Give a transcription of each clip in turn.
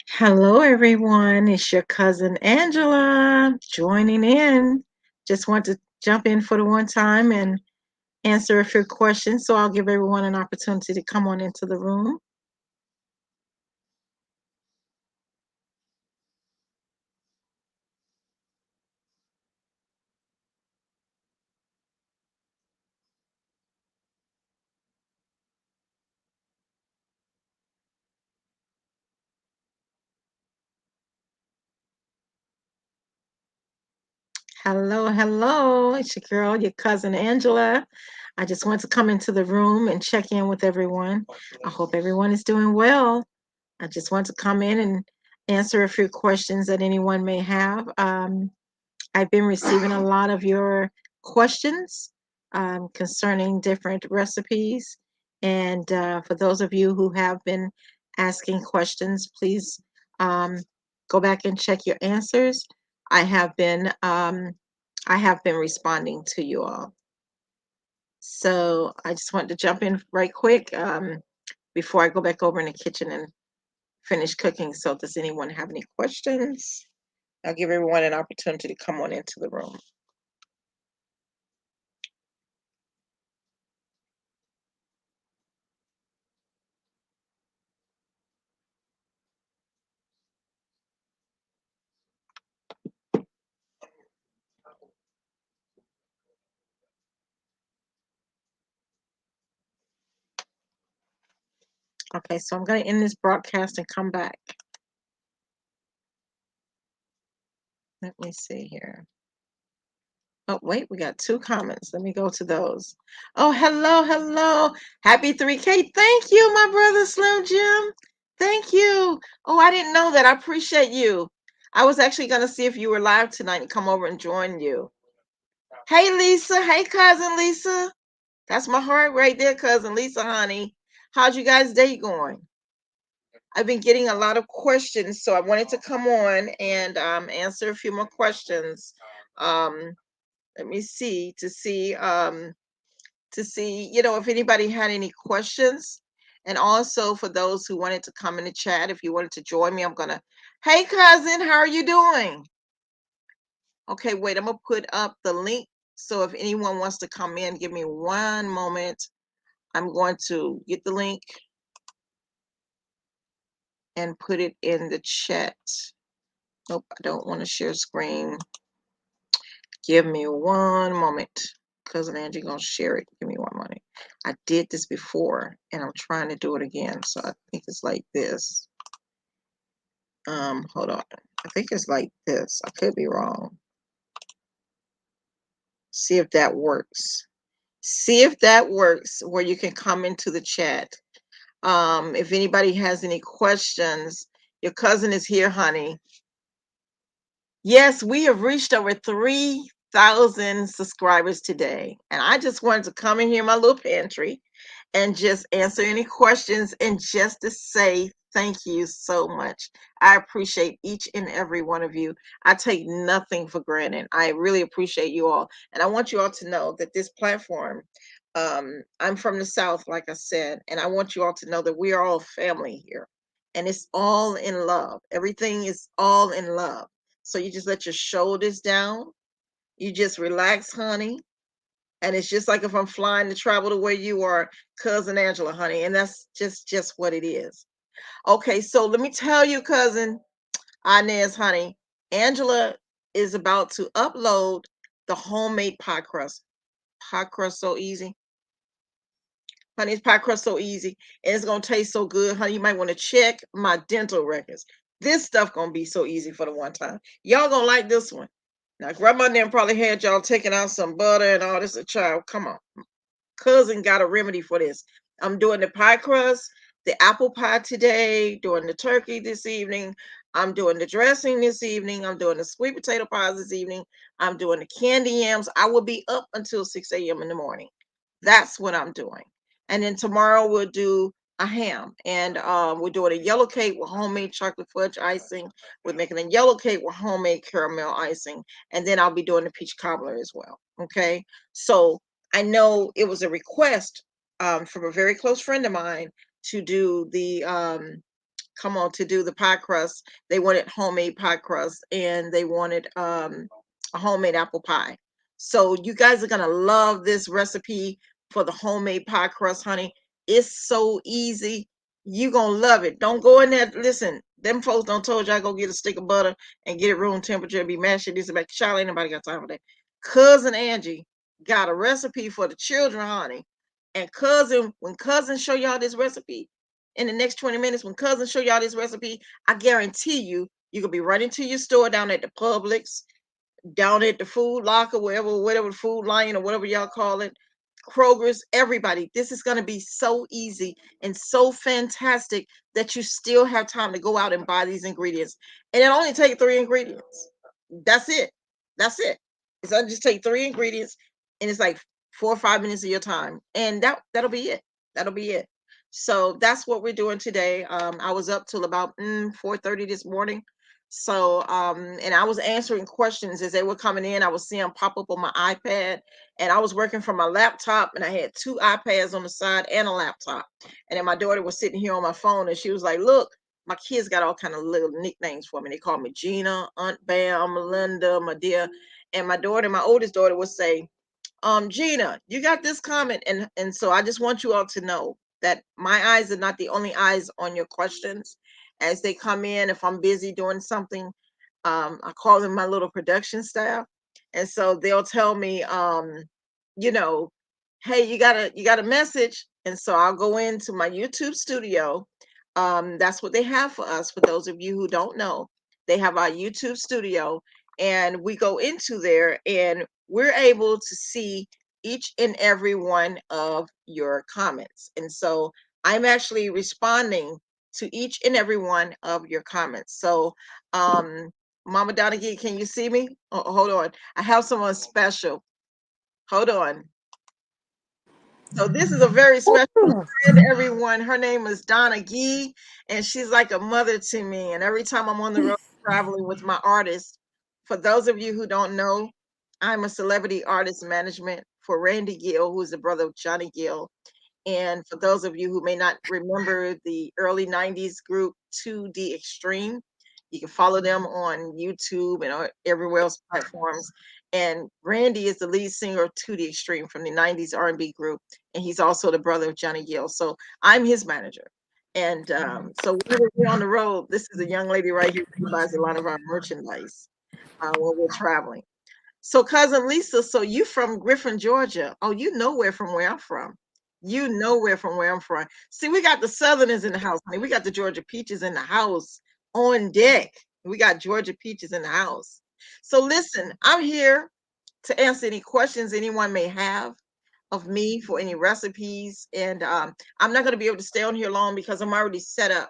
Hello, everyone. It's your cousin Angela joining in. Just want to jump in for the one time and answer a few questions. So I'll give everyone an opportunity to come on into the room. Hello, hello. It's your girl, your cousin Angela. I just want to come into the room and check in with everyone. I hope everyone is doing well. I just want to come in and answer a few questions that anyone may have. I've been receiving a lot of your questions concerning different recipes. And for those of you who have been asking questions, please um, go back and check your answers. I have been responding to you all. So I just wanted to jump in right quick before I go back over in the kitchen and finish cooking. So does anyone have any questions? I'll give everyone an opportunity to come on into the room. Okay, so I'm going to end this broadcast and come back. Let me see here. Oh, wait, we got 2 comments. Let me go to those. Oh, hello, hello. Happy 3K. Thank you, my brother Slim Jim. Thank you. Oh, I didn't know that. I appreciate you. I was actually going to see if you were live tonight and come over and join you. Hey, Lisa. Hey, cousin Lisa. That's my heart right there, cousin Lisa, honey. How's you guys' day going? I've been getting a lot of questions, so I wanted to come on and answer a few more questions. Um, Let me see to see, if anybody had any questions. And also for those who wanted to come in the chat, if you wanted to join me, I'm gonna. Hey, cousin, how are you doing? Okay, wait, I'm gonna put up the link. So if anyone wants to come in, give me one moment. I'm going to get the link and put it in the chat. Nope, I don't want to share screen. Give me one moment. Cousin Angie gonna share it. Give me one moment. I did this before and I'm trying to do it again. So I think it's like this. Hold on. I think it's like this. I could be wrong. See if that works. See if that works where you can come into the chat. If anybody has any questions, your cousin is here, honey. Yes, we have reached over 3,000 subscribers today. And I just wanted to come in here in my little pantry and just answer any questions and just to say thank you so much. I appreciate each and every one of you. I take nothing for granted. I really appreciate you all. And I want you all to know that this platform, I'm from the South, like I said, and I want you all to know that we are all family here. And it's all in love. Everything is all in love. So you just let your shoulders down. You just relax, honey. And it's just like if I'm flying to travel to where you are, cousin Angela, honey. And that's just what it is. Okay, so let me tell you, cousin Inez, honey, Angela is about to upload the homemade pie crust. Pie crust so easy. Honey, it's pie crust so easy. And it's gonna taste so good, honey. You might want to check my dental records. This stuff gonna be so easy for the one time. Y'all gonna like this one. Now, grandma and them probably had y'all taking out some butter and all this. A child, come on. Cousin got a remedy for this. I'm doing the pie crust, the apple pie today, doing the turkey this evening. I'm doing the dressing this evening. I'm doing the sweet potato pies this evening. I'm doing the candy yams. I will be up until 6 a.m. in the morning. That's what I'm doing. And then tomorrow we'll do a ham. And we're doing a yellow cake with homemade chocolate fudge icing. We're making a yellow cake with homemade caramel icing. And then I'll be doing the peach cobbler as well. Okay. So I know it was a request from a very close friend of mine to do the come on to do the pie crust. They wanted homemade pie crust and they wanted a homemade apple pie. So you guys are gonna love this recipe for the homemade pie crust, honey. It's so easy. You gonna love it. Don't go in there. Listen, them folks don't told you I go get a stick of butter and get it room temperature and be mashing this and back. Charlie, ain't nobody got time for that. Cousin Angie got a recipe for the children, honey. And when cousin show y'all this recipe, in the next 20 minutes when cousin show y'all this recipe, I guarantee you could be running to your store down at the Publix, down at the Food Locker, whatever Food Lion or whatever y'all call it, Kroger's, everybody. This is going to be so easy and so fantastic that you still have time to go out and buy these ingredients. And it only take 3 ingredients. That's it. That's it. It's gonna just take 3 ingredients, and it's like 4 or 5 minutes of your time, and that'll be it. That'll be it. So that's what we're doing today. I was up till about 4:30 this morning. So and I was answering questions as they were coming in. I was seeing them pop up on my iPad, and I was working from my laptop, and I had 2 iPads on the side and a laptop. And then my daughter was sitting here on my phone, and she was like, "Look, my kids got all kind of little nicknames for me. They call me Gina, Aunt Bam, Melinda, my dear." And my daughter, my oldest daughter, would say, Gina, you got this comment, and so I just want you all to know that my eyes are not the only eyes on your questions as they come in. If I'm busy doing something, I call them my little production staff, and so they'll tell me, you know, hey, you got a message, and so I'll go into my YouTube studio. That's what they have for us. For those of you who don't know, they have our YouTube studio, and we go into there, and we're able to see each and every one of your comments. And so I'm actually responding to each and every one of your comments. So, Mama Donaghy, can you see me? Oh, hold on. I have someone special. Hold on. So this is a very special friend, everyone. Her name is Donna Gee, and she's like a mother to me. And every time I'm on the road traveling with my artists, for those of you who don't know, I'm a celebrity artist management for Randy Gill, who is the brother of Johnny Gill. And for those of you who may not remember the early 90s group 2D Extreme, you can follow them on YouTube and everywhere else platforms. And Randy is the lead singer of 2D Extreme from the 90s R&B group, and he's also the brother of Johnny Gill. So I'm his manager. And so whenever we're on the road, this is a young lady right here who buys a lot of our merchandise when we're traveling. So, cousin Lisa, so you from Griffin, Georgia? Oh, you know where from where I'm from. You know where from where I'm from. See, we got the Southerners in the house, honey. We got the Georgia peaches in the house on deck. We got Georgia peaches in the house. So, listen, I'm here to answer any questions anyone may have of me for any recipes, and I'm not going to be able to stay on here long because I'm already set up.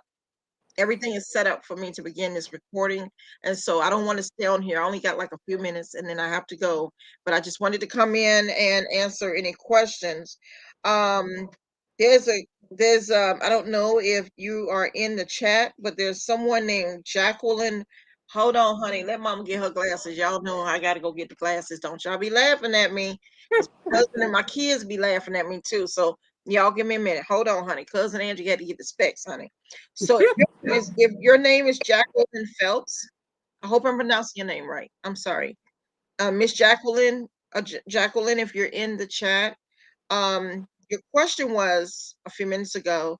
Everything is set up for me to begin this recording, and so I don't want to stay on here. I only got like a few minutes and then I have to go, but I just wanted to come in and answer any questions. um there's I don't know if you are in the chat, but there's someone named Jacqueline. Hold on, honey, let mom get her glasses. Y'all know I gotta go get the glasses. Don't y'all be laughing at me, because my husband and my kids be laughing at me too. So y'all give me a minute. Hold on, honey. Cousin Andrew had to get the specs, honey. So if your name is Jacqueline Phelps, I hope I'm pronouncing your name right. I'm sorry, Miss Jacqueline. Jacqueline, if you're in the chat, your question was a few minutes ago: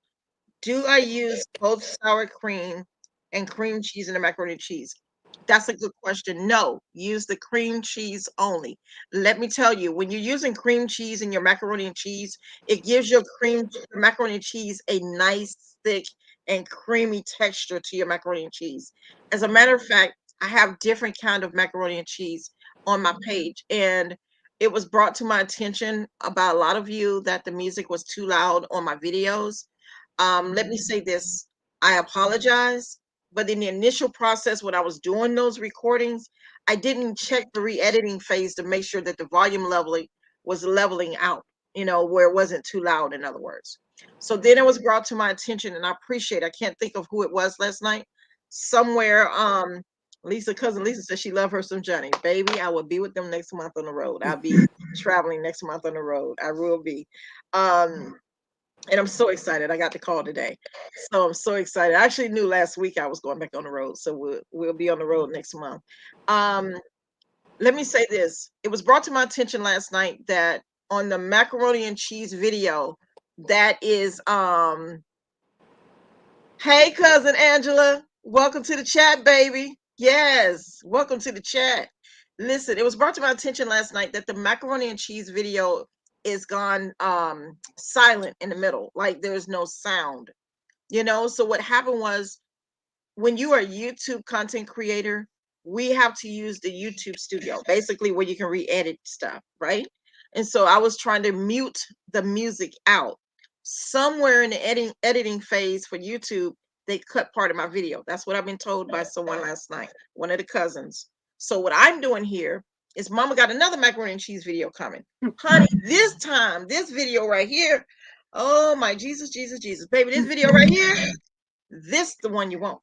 do I use both sour cream and cream cheese in the macaroni and cheese? That's a good question. No, use the cream cheese only. Let me tell you, when you're using cream cheese in your macaroni and cheese, it gives your macaroni and cheese a nice, thick, and creamy texture to your macaroni and cheese. As a matter of fact, I have different kind of macaroni and cheese on my page, and it was brought to my attention by a lot of you that the music was too loud on my videos. Let me say this. I apologize, but in the initial process, when I was doing those recordings, I didn't check the re-editing phase to make sure that the volume leveling was leveling out, where it wasn't too loud, in other words. So then it was brought to my attention, and I appreciate it. I can't think of who it was last night. Somewhere, Cousin Lisa says she love her some Johnny. Baby, I will be with them next month on the road. I'll be traveling next month on the road. I will be. And I'm so excited. I got the call today. So I'm so excited. I actually knew last week I was going back on the road. So we'll be on the road next month. Let me say this. It was brought to my attention last night that on the macaroni and cheese video, that is hey cousin Angela, welcome to the chat, baby. Yes, welcome to the chat. Listen, it was brought to my attention last night that the macaroni and cheese video is gone silent in the middle, like there's no sound. So what happened was, when you are a YouTube content creator, we have to use the YouTube studio, basically where you can re-edit stuff, right? And so I was trying to mute the music out. Somewhere in the editing phase for YouTube, they cut part of my video. That's what I've been told by someone last night, one of the cousins. So what I'm doing here is Mama got another macaroni and cheese video coming. Honey, this time, this video right here, oh my Jesus, Jesus, Jesus. Baby, this video right here, this the one you want.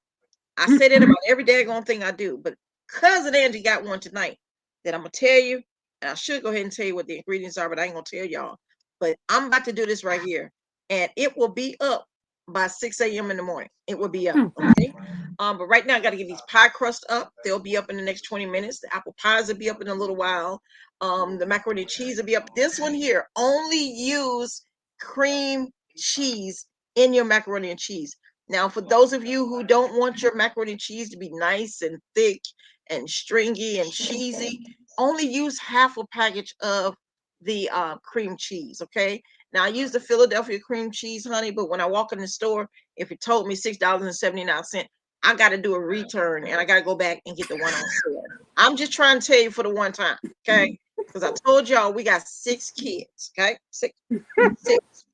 I say that about every daggone thing I do, but cousin Angie got one tonight that I'm gonna tell you, and I should go ahead and tell you what the ingredients are, but I ain't gonna tell y'all. But I'm about to do this right here, and it will be up by 6 a.m. in the morning. It will be up, okay? But right now I got to get these pie crust up. They'll be up in the next 20 minutes. The apple pies will be up in a little while. The macaroni and cheese will be up. This one here, only use cream cheese in your macaroni and cheese. Now, for those of you who don't want your macaroni and cheese to be nice and thick and stringy and cheesy, only use half a package of the cream cheese, okay? Now, I use the Philadelphia cream cheese, honey, but when I walk in the store, if it told me $6.79, I got to do a return, and I got to go back and get the one on sale. I'm just trying to tell you for the one time, okay? Because I told y'all we got 6 kids, okay? Six,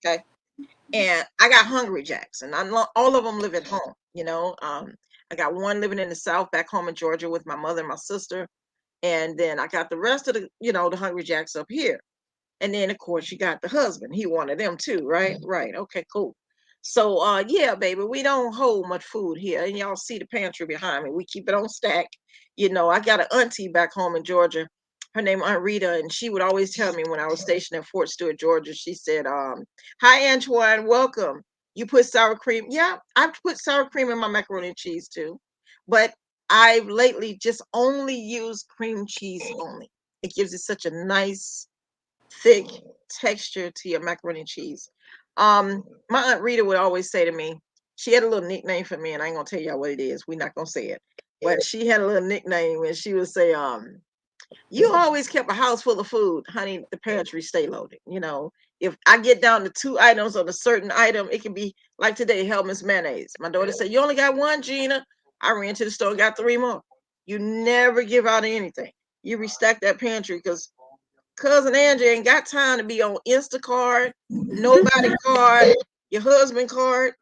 okay? And I got Hungry Jacks, and all of them live at home. I got one living in the South, back home in Georgia, with my mother and my sister, and then I got the rest of the Hungry Jacks up here. And then of course you got the husband. He wanted them too, right? Right. Okay, cool. So yeah, baby, we don't hold much food here, and y'all see the pantry behind me. We keep it on stack. I got an auntie back home in Georgia. Her name Aunt Rita, and she would always tell me when I was stationed at Fort Stewart, Georgia. She said, "Hi, Antoine, welcome. You put sour cream? Yeah, I've put sour cream in my macaroni and cheese too, but I've lately just only used cream cheese only. It gives it such a nice, thick texture to your macaroni and cheese." My Aunt Rita would always say to me, she had a little nickname for me, and I ain't gonna tell y'all what it is. We're not gonna say it, but she had a little nickname, and she would say, "You always kept a house full of food, honey. The pantry stay loaded. If I get down to 2 items on a certain item, it can be like today, Hellman's mayonnaise. My daughter said, 'You only got one, Gina.' I ran to the store and got 3 more. You never give out anything. You restock that pantry, because cousin Angie ain't got time to be on Instacart, nobody card, your husband card.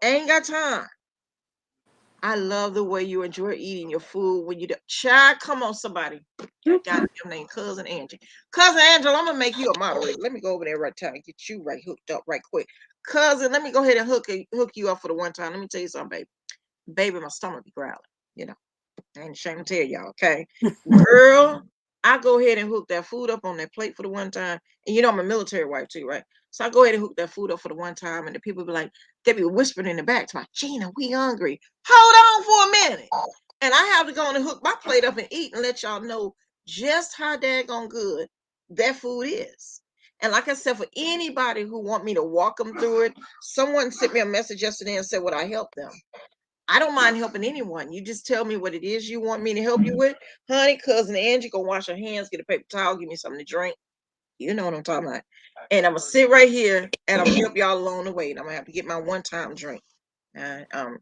Ain't got time." I love the way you enjoy eating your food when you do. Child, come on, somebody. That goddamn name, cousin Angie. Cousin Angela, I'm gonna make you a moderator. Let me go over there right time and get you right hooked up right quick. Cousin, let me go ahead and hook you up for the one time. Let me tell you something, baby. Baby, my stomach be growling. I ain't ashamed to tell y'all, okay? Girl, I go ahead and hook that food up on that plate for the one time. And I'm a military wife too, right? So I go ahead and hook that food up for the one time, and the people be like, they be whispering in the back to my, "Gina, we hungry. Hold on for a minute." And I have to go on and hook my plate up and eat and let y'all know just how daggone good that food is. And like I said, for anybody who want me to walk them through it, someone sent me a message yesterday and said, "Would I help them?" I don't mind helping anyone. You just tell me what it is you want me to help you with. Honey, cousin Angie, go wash her hands, get a paper towel, give me something to drink. You know what I'm talking about. And I'm going to sit right here, and I'm going to help y'all along the way. And I'm going to have to get my one-time drink.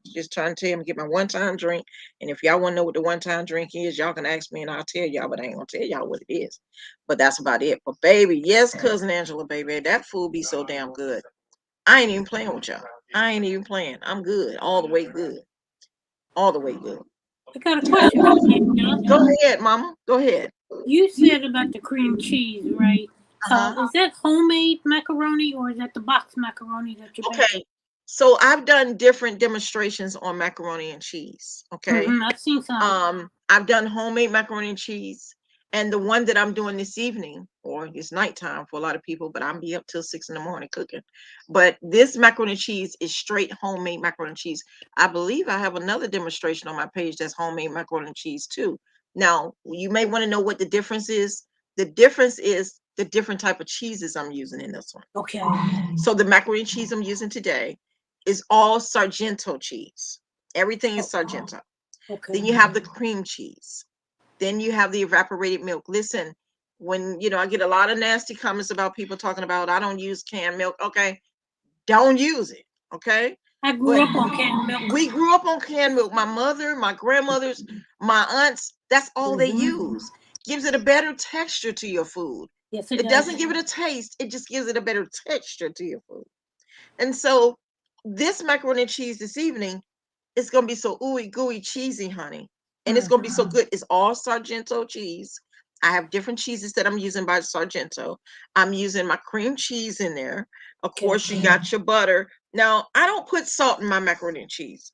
Just trying to tell you, I'm going to get my one-time drink. And if y'all want to know what the one-time drink is, y'all can ask me, and I'll tell y'all, but I ain't going to tell y'all what it is. But that's about it. But, baby, yes, cousin Angela, baby, that food be so damn good. I ain't even playing with y'all. I ain't even playing. I'm good. All the way good. All the way good. I got a question for you, Angela. Go ahead, Mama. Go ahead. You said about the cream cheese, right? Uh-huh. Is that homemade macaroni, or is that the box macaroni that you make? Okay. So I've done different demonstrations on macaroni and cheese. Okay. I've seen some. I've done homemade macaroni and cheese, and the one that I'm doing this evening, or it's nighttime for a lot of people, but I'm be up till 6 in the morning cooking. But this macaroni and cheese is straight homemade macaroni and cheese. I believe I have another demonstration on my page that's homemade macaroni and cheese too. Now, you may want to know what the difference is. The difference is the different type of cheeses I'm using in this one. Okay. So the macaroni and cheese I'm using today is all Sargento cheese. Everything is Sargento. Okay. Then you have the cream cheese. Then you have the evaporated milk. Listen, when I get a lot of nasty comments about people talking about I don't use canned milk. Okay, don't use it. Okay. I grew But up on canned milk. we grew up on canned milk. My mother, my grandmothers, my aunts, that's all they use. Gives it a better texture to your food. Yes, It doesn't give it a taste, it just gives it a better texture to your food. And so this macaroni and cheese this evening is gonna be so ooey gooey cheesy, honey. And it's gonna be so good. It's all Sargento cheese. I have different cheeses that I'm using by Sargento. I'm using my cream cheese in there. Of course, you got your butter. Now, I don't put salt in my macaroni and cheese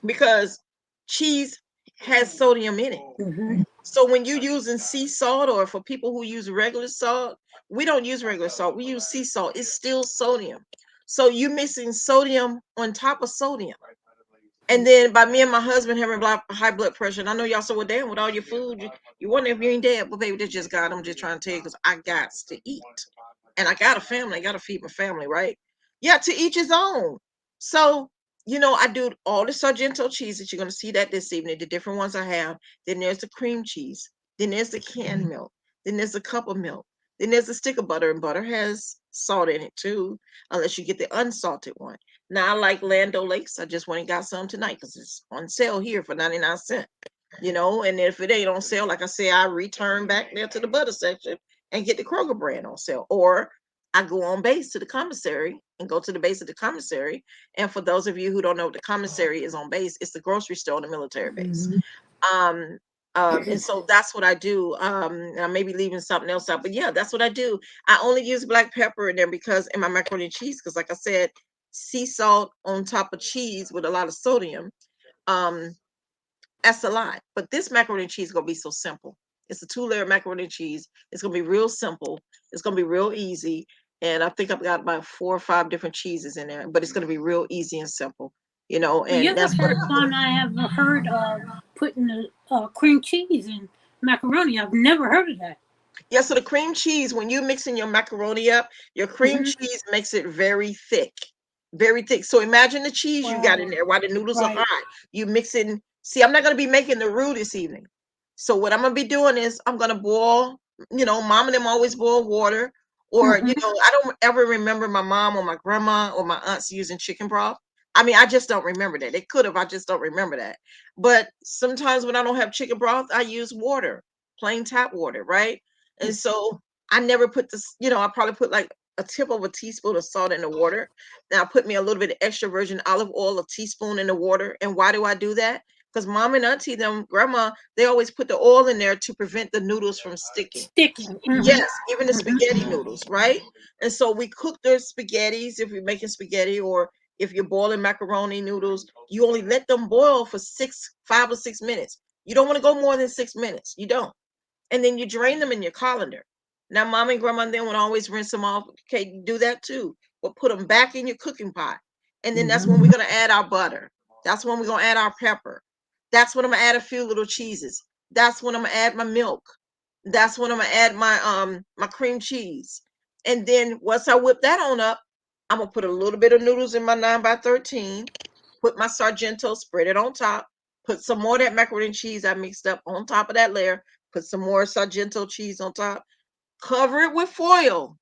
because cheese has sodium in it. So when you're using sea salt, or for people who use regular salt, we don't use regular salt. We use sea salt. It's still sodium. So you're mixing sodium on top of sodium. And then by me and my husband having high blood pressure, and I know y'all so well, damn, with all your food, you wonder if you ain't dead. Well, baby, that's just God. I'm just trying to tell you because I got to eat. And I got a family. I got to feed my family, right? Yeah, to each his own. So, I do all the Sargento cheese that you're going to see that this evening, the different ones I have. Then there's the cream cheese. Then there's the canned milk. Then there's a cup of milk. Then there's a stick of butter, and butter has salt in it too, unless you get the unsalted one. Now I like Lando Lakes. I just went and got some tonight because it's on sale here for 99 cents. And if it ain't on sale, like I say, I return back there to the butter section and get the Kroger brand on sale. Or I go on base to the commissary and go to the base of the commissary. And for those of you who don't know what the commissary is on base, it's the grocery store on the military base. And so that's what I do. And I may be leaving something else out, but yeah, that's what I do. I only use black pepper in there because in my macaroni and cheese, because like I said, sea salt on top of cheese with a lot of sodium. Um, that's a lot. But this macaroni and cheese is gonna be so simple. It's a 2-layer macaroni and cheese. It's gonna be real simple. It's gonna be real easy. And I think I've got about 4 or 5 different cheeses in there, but it's gonna be real easy and simple. Well, And you're the first one I have heard of putting the cream cheese in macaroni. I've never heard of that. Yeah, so the cream cheese, when you're mixing your macaroni up, your cream cheese makes it very thick. Very thick. So imagine the cheese you got in there while the noodles are hot. You mix it. See, I'm not going to be making the roux this evening. So what I'm going to be doing is I'm going to boil, mom and them always boil water. Or, I don't ever remember my mom or my grandma or my aunts using chicken broth. I mean, I just don't remember that. They could have, I just don't remember that. But sometimes when I don't have chicken broth, I use water, plain tap water, right? And so I never put this, I probably put like a tip of a teaspoon of salt in the water. Then I put me a little bit of extra virgin olive oil, a teaspoon in the water. And why do I do that? Because mom and auntie, them grandma, they always put the oil in there to prevent the noodles from sticking. Yes, even the spaghetti noodles, right? And so we cook the spaghettis if you're making spaghetti, or if you're boiling macaroni noodles, you only let them boil for 5 or 6 minutes. You don't want to go more than 6 minutes. You don't. And then you drain them in your colander. Now, mom and grandma then would always rinse them off. Okay, do that too. But put them back in your cooking pot. And then that's when we're going to add our butter. That's when we're going to add our pepper. That's when I'm going to add a few little cheeses. That's when I'm going to add my milk. That's when I'm going to add my cream cheese. And then once I whip that on up, I'm going to put a little bit of noodles in my 9x13, put my Sargento, spread it on top, put some more of that macaroni and cheese I mixed up on top of that layer, put some more Sargento cheese on top, cover it with foil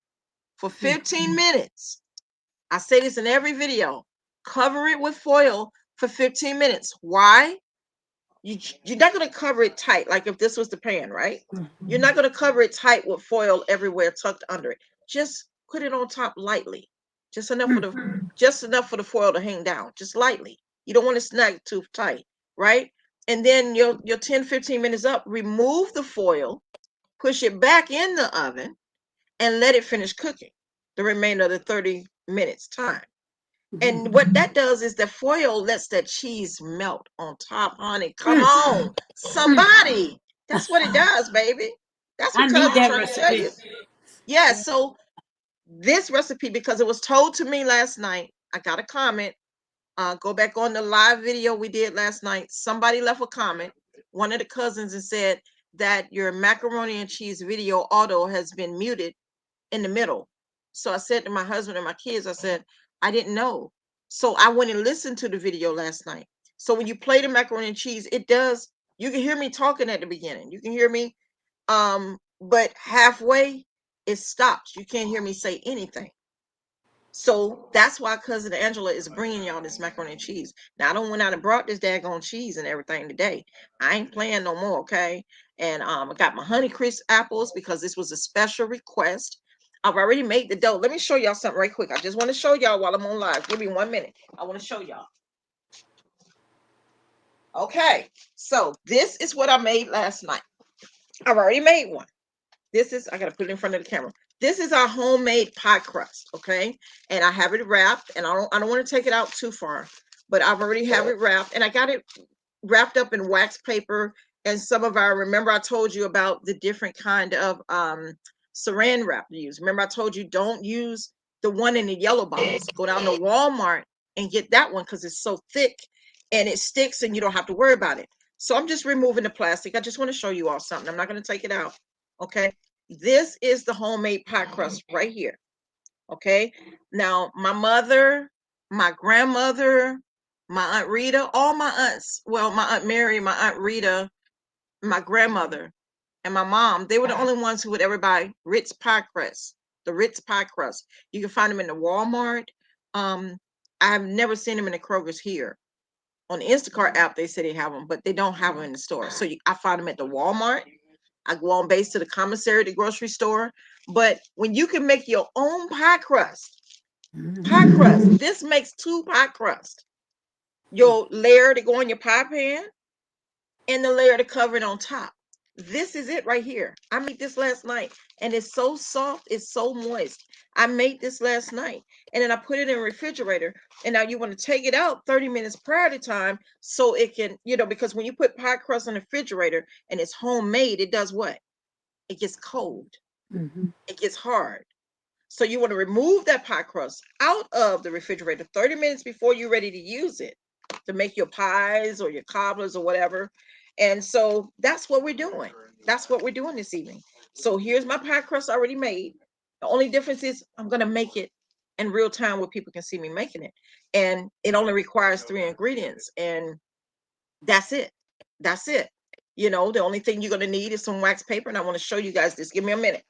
for 15 minutes. I say this in every video. Cover it with foil for 15 minutes. Why? You're not going to cover it tight, like if this was the pan, right? You're not going to cover it tight with foil everywhere tucked under it. Just put it on top lightly. Just enough for the foil to hang down, just lightly. You don't want to snag too tight, right? And then your 10, 15 minutes up, remove the foil, push it back in the oven, and let it finish cooking the remainder of the 30 minutes time. And what that does is the foil lets that cheese melt on top, honey. Come on, somebody. That's what it does, baby. That's I what need cousin's that trying to tell recipe. you. Yeah, so this recipe, because it was told to me last night, I got a comment. Go back on the live video we did last night. Somebody left a comment, one of the cousins, and said that your macaroni and cheese video auto has been muted in the middle. So I said to my husband and my kids, I said, I didn't know. So I went and listened to the video last night. So when you play the macaroni and cheese, it does, you can hear me talking at the beginning. You can hear me, but halfway it stops. You can't hear me say anything. So that's why cousin Angela is bringing y'all this macaroni and cheese. Now I don't went out and brought this daggone cheese and everything today. I ain't playing no more, okay? And I got my Honey Crisp apples because this was a special request. I've already made the dough. Let me show y'all something right quick. I just want to show y'all while I'm on live. Give me 1 minute. I want to show y'all. Okay, so this is what I made last night. I've already made one. This is, I gotta put it in front of the camera. This is our homemade pie crust, okay? And I have it wrapped, and I don't want to take it out too far, but I've already have it wrapped, and I got it wrapped up in wax paper and some of our, remember I told you about the different kind of saran wrap to use. Remember I told you don't use the one in the yellow box. Go down to Walmart and get that one because it's so thick and it sticks and you don't have to worry about it. So I'm just removing the plastic. I just want to show you all something. I'm not going to take it out. Okay. This is the homemade pie crust right here. Okay. Now, my mother, my grandmother, my Aunt Rita, all my aunts, well, my Aunt Mary, my Aunt Rita, my grandmother, and my mom, they were the only ones who would ever buy Ritz pie crust, the Ritz pie crust. You can find them in the Walmart. Um, I've never seen them in the Kroger's here. On the Instacart app, they say they have them, but they don't have them in the store. So I find them at the Walmart. I go on base to the commissary, the grocery store. But when you can make your own pie crust, this makes two pie crust. Your layer to go on your pie pan and the layer to cover it on top. This is it right here. I made this last night and it's so soft, it's so moist. I made this last night and then I put it in the refrigerator. And now you want to take it out 30 minutes prior to time so it can, because when you put pie crust in the refrigerator and it's homemade, it does what? It gets cold. It gets hard. So you want to remove that pie crust out of the refrigerator 30 minutes before you're ready to use it to make your pies or your cobblers or whatever. And so that's what we're doing. That's what we're doing this evening. So here's my pie crust already made. The only difference is I'm going to make it in real time where people can see me making it. And it only requires 3 ingredients. And that's it. That's it. The only thing you're going to need is some wax paper. And I want to show you guys this. Give me a minute.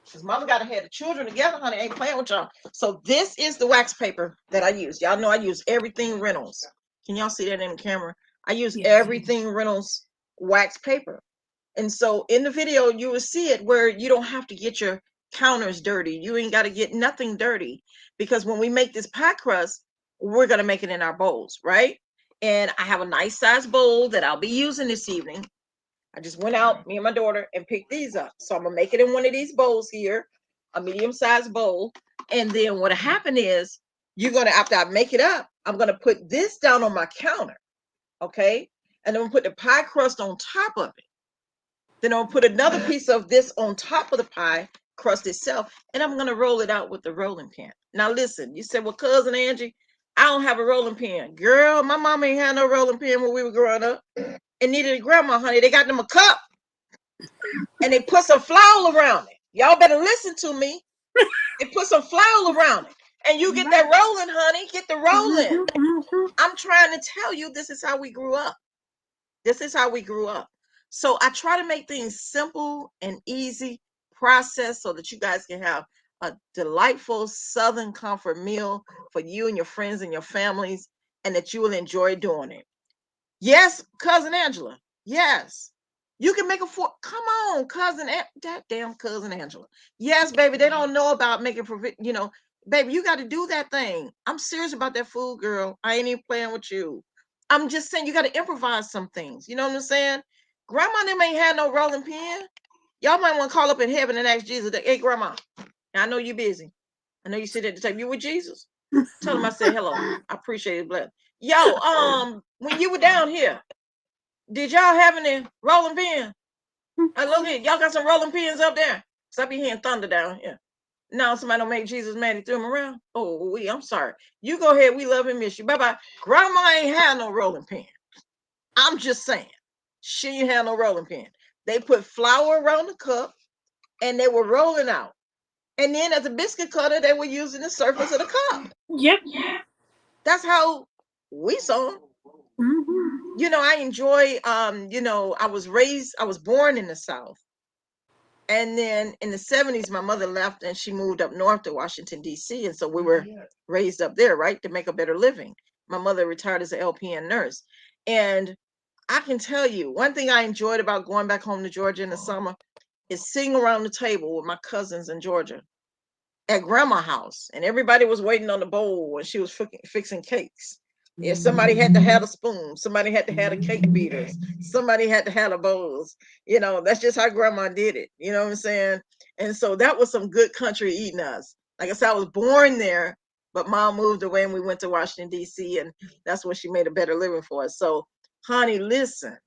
Because mama got to have the children together, honey. I ain't playing with y'all. So this is the wax paper that I use. Y'all know I use everything Reynolds. Can y'all see that in the camera? I use everything Reynolds wax paper. And so in the video, you will see it where you don't have to get your counters dirty. You ain't got to get nothing dirty. Because when we make this pie crust, we're going to make it in our bowls, right? And I have a nice size bowl that I'll be using this evening. I just went out, me and my daughter, and picked these up. So I'm gonna make it in one of these bowls here, a medium-sized bowl. And then what happened is after I make it up, I'm gonna put this down on my counter, okay? And then I'm gonna put the pie crust on top of it. Then I'm gonna put another piece of this on top of the pie crust itself, and I'm gonna roll it out with the rolling pin. Now listen, you said, well, cousin Angie, I don't have a rolling pin. Girl, my mama ain't had no rolling pin when we were growing up. And neither did grandma, honey. They got them a cup and they put some flour around it. Y'all better listen to me. They put some flour around it. And you get that rolling, honey. Get the rolling. I'm trying to tell you, this is how we grew up. This is how we grew up. So I try to make things simple and easy process so that you guys can have a delightful Southern comfort meal for you and your friends and your families, and that you will enjoy doing it. Yes, cousin Angela. Yes. You can make a fork. Come on, that damn cousin Angela. Yes, baby. They don't know about making baby, you got to do that thing. I'm serious about that food, girl. I ain't even playing with you. I'm just saying you got to improvise some things. You know what I'm saying? Grandma them ain't had no rolling pin. Y'all might want to call up in heaven and ask Jesus, hey, grandma, I know you're busy. I know you sit at the table. You with Jesus? Tell him I said hello. I appreciate it. Bless. Yo, when you were down here, did y'all have any rolling pins? I look at y'all got some rolling pins up there. Cause I be hearing thunder down here. Now somebody don't make Jesus mad. He threw him around. Oh, I'm sorry. You go ahead. We love and miss you. Bye bye. Grandma ain't had no rolling pin. I'm just saying. She ain't had no rolling pin. They put flour around the cup and they were rolling out. And then as a biscuit cutter, they were using the surface of the cup. Yep. That's how we saw them. Mm-hmm. I enjoy I was born in the South. And then in the 70s, my mother left and she moved up north to Washington, D.C. And so we were raised up there, right, to make a better living. My mother retired as an LPN nurse. And I can tell you, one thing I enjoyed about going back home to Georgia in the summer is sitting around the table with my cousins in Georgia at grandma's house. And everybody was waiting on the bowl when she was fixing cakes. Yeah, somebody had to have a spoon. Somebody had to have the cake beaters. Somebody had to have the bowls. That's just how grandma did it. You know what I'm saying? And so that was some good country eating us. Like I said, I was born there, but mom moved away and we went to Washington, D.C. And that's when she made a better living for us. So, honey, listen,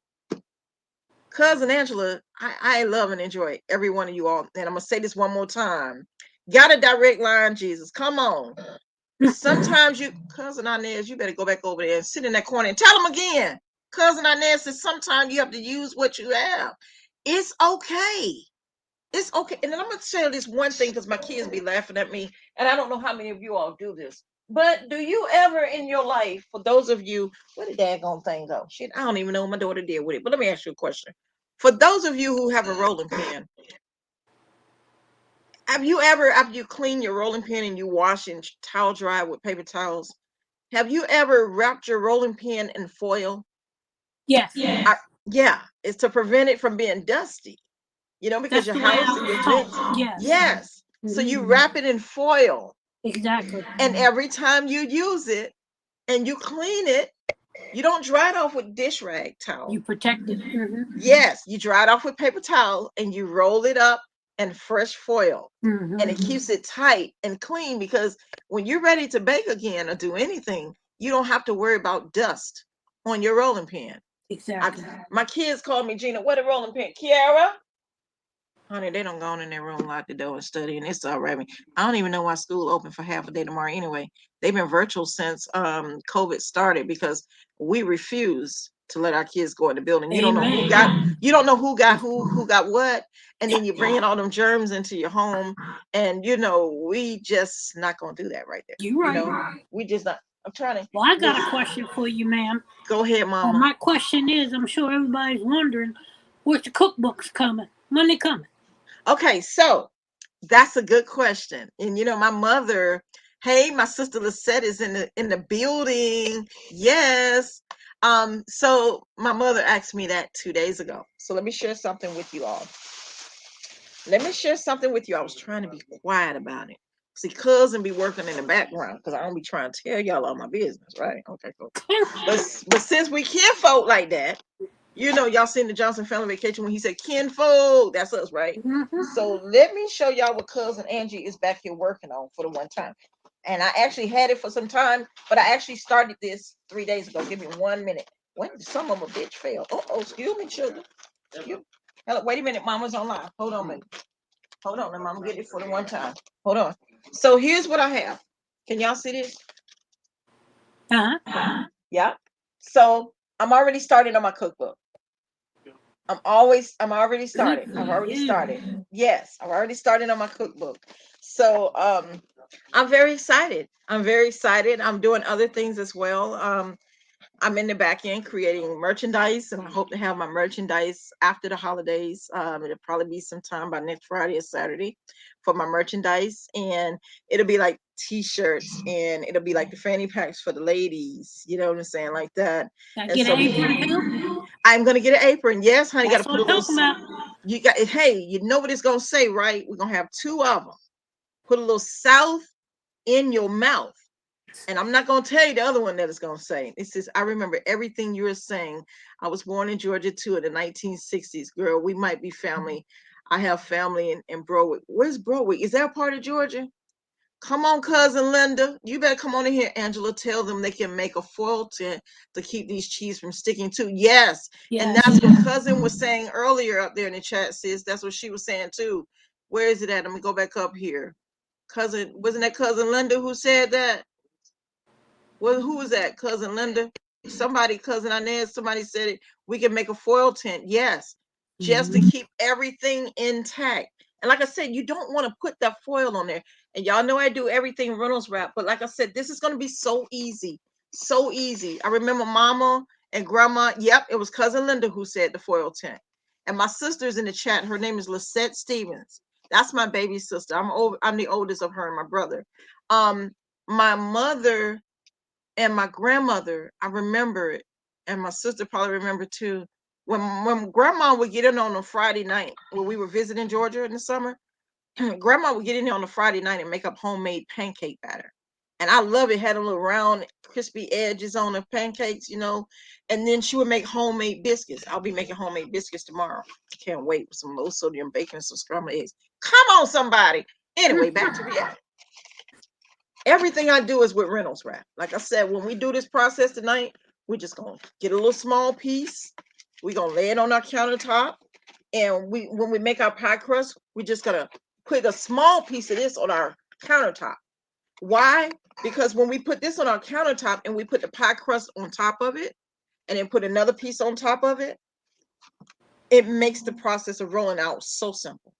cousin Angela, I love and enjoy every one of you all. And I'm going to say this one more time. Got a direct line, Jesus. Come on. Sometimes cousin Inez, you better go back over there and sit in that corner and tell them again. Cousin Inez says sometimes you have to use what you have. It's okay. It's okay. And then I'm going to say this one thing because my kids be laughing at me. And I don't know how many of you all do this. But do you ever in your life, for those of you, where the daggone thing go? Shit, I don't even know what my daughter did with it. But let me ask you a question. For those of you who have a rolling pin, have you ever, after you clean your rolling pin and you wash and towel dry with paper towels, have you ever wrapped your rolling pin in foil? Yes. Yeah, it's to prevent it from being dusty, because That's your the way house I and was your vent. taught. Yes. Yes. So you wrap it in foil. Exactly. And every time you use it and you clean it, you don't dry it off with dish rag towel. You protect it. Yes, you dry it off with paper towel and you roll it up in fresh foil. Mm-hmm. And it keeps it tight and clean because when you're ready to bake again or do anything, you don't have to worry about dust on your rolling pin. Exactly. My kids call me Gina, what a rolling pin? Kiara? Honey, they don't go in their room, lock the door, and study, and it's all right. I don't even know why school open for half a day tomorrow anyway. They've been virtual since COVID started because we refuse to let our kids go in the building. You don't know who got what, and then you're bringing all them germs into your home, and we just not gonna do that right there. You're right. We just not. I'm trying to. Well, I got a question for you, ma'am. Go ahead, Mama. My question is, I'm sure everybody's wondering, where's the cookbooks coming? When they coming? Okay, so that's a good question. And my mother, hey, my sister Lisette is in the building. Yes. So my mother asked me that 2 days ago. So let me share something with you all. I was trying to be quiet about it. See, cousin be working in the background because I don't be trying to tell y'all all my business, right? Okay, cool. But since we can't folk like that, y'all seen the Johnson Family Vacation when he said kinfolk. That's us, right? Mm-hmm. So let me show y'all what cousin Angie is back here working on for the one time. And I actually had it for some time, but I actually started this 3 days ago. Give me 1 minute. When did some of a bitch fail? Oh, excuse me, children. Hello, wait a minute, Mama's online. Hold on, baby. Hold on, Mama, get it for the one time. Hold on. So here's what I have. Can y'all see this? Yeah. So I'm already started on my cookbook. I'm already started. I've already started. Yes, I've already started on my cookbook. So I'm very excited. I'm doing other things as well. I'm in the back end creating merchandise, and I hope to have my merchandise after the holidays. It'll probably be sometime by next Friday or Saturday for my merchandise, and it'll be like t-shirts, and it'll be like the fanny packs for the ladies. You know what I'm saying, like that. And get an apron too. I'm gonna get an apron. Yes, honey. That's Got to put a little. You got it. Hey, you know what it's gonna say, right? We're gonna have 2 of them. Put a little South in your mouth. And I'm not going to tell you the other one that it's going to say. It says, I remember everything you were saying. I was born in Georgia too in the 1960s. Girl, we might be family. I have family in Broadwick. Where's Broadwick? Is that a part of Georgia? Come on, cousin Linda. You better come on in here, Angela. Tell them they can make a foil tint to keep these cheese from sticking too. Yes. And Yes. that's what cousin was saying earlier up there in the chat, sis. That's what she was saying too. Where is it at? Let me go back up here. Cousin, wasn't that cousin Linda who said that? Well, who was that? Cousin Linda? Somebody, cousin Inez, somebody said it. We can make a foil tent. Yes. Just to keep everything intact. And like I said, you don't want to put that foil on there. And y'all know I do everything Reynolds wrap. But like I said, this is going to be so easy. So easy. I remember mama and grandma. Yep, it was cousin Linda who said the foil tent. And my sister's in the chat. Her name is Lisette Stevens. That's my baby sister. I'm the oldest of her and my brother. My mother and my grandmother, I remember it, and my sister probably remember too. When grandma would get in on a Friday night when we were visiting Georgia in the summer, grandma would get in there on a Friday night and make up homemade pancake batter. And I love it, had a little round, crispy edges on the pancakes, And then she would make homemade biscuits. I'll be making homemade biscuits tomorrow. Can't wait with some low sodium bacon and some scrambled eggs. Come on, somebody. Anyway, back to reality. Everything I do is with Reynolds wrap. Like I said, when we do this process tonight, we're just gonna get a little small piece. We're gonna lay it on our countertop. And when we make our pie crust, we're just gonna put a small piece of this on our countertop. Why? Because when we put this on our countertop and we put the pie crust on top of it, and then put another piece on top of it, it makes the process of rolling out so simple.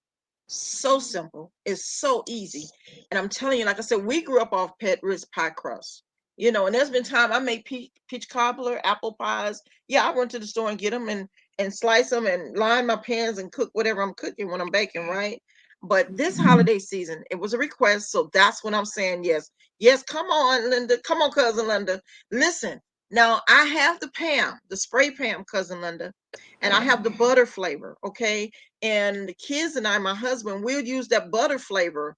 So simple. It's so easy. And I'm telling you, like I said, we grew up off Pet Ritz pie crust. And there's been time I made peach cobbler, apple pies. Yeah, I went to the store and get them and slice them and line my pans and cook whatever I'm cooking when I'm baking, right? But this holiday season, it was a request, so that's when I'm saying yes. Yes, come on, Linda. Come on, cousin Linda. Listen, now I have the Pam, the spray Pam, cousin Linda, and I have the butter flavor, okay? And the kids and I, my husband, we'll use that butter flavor.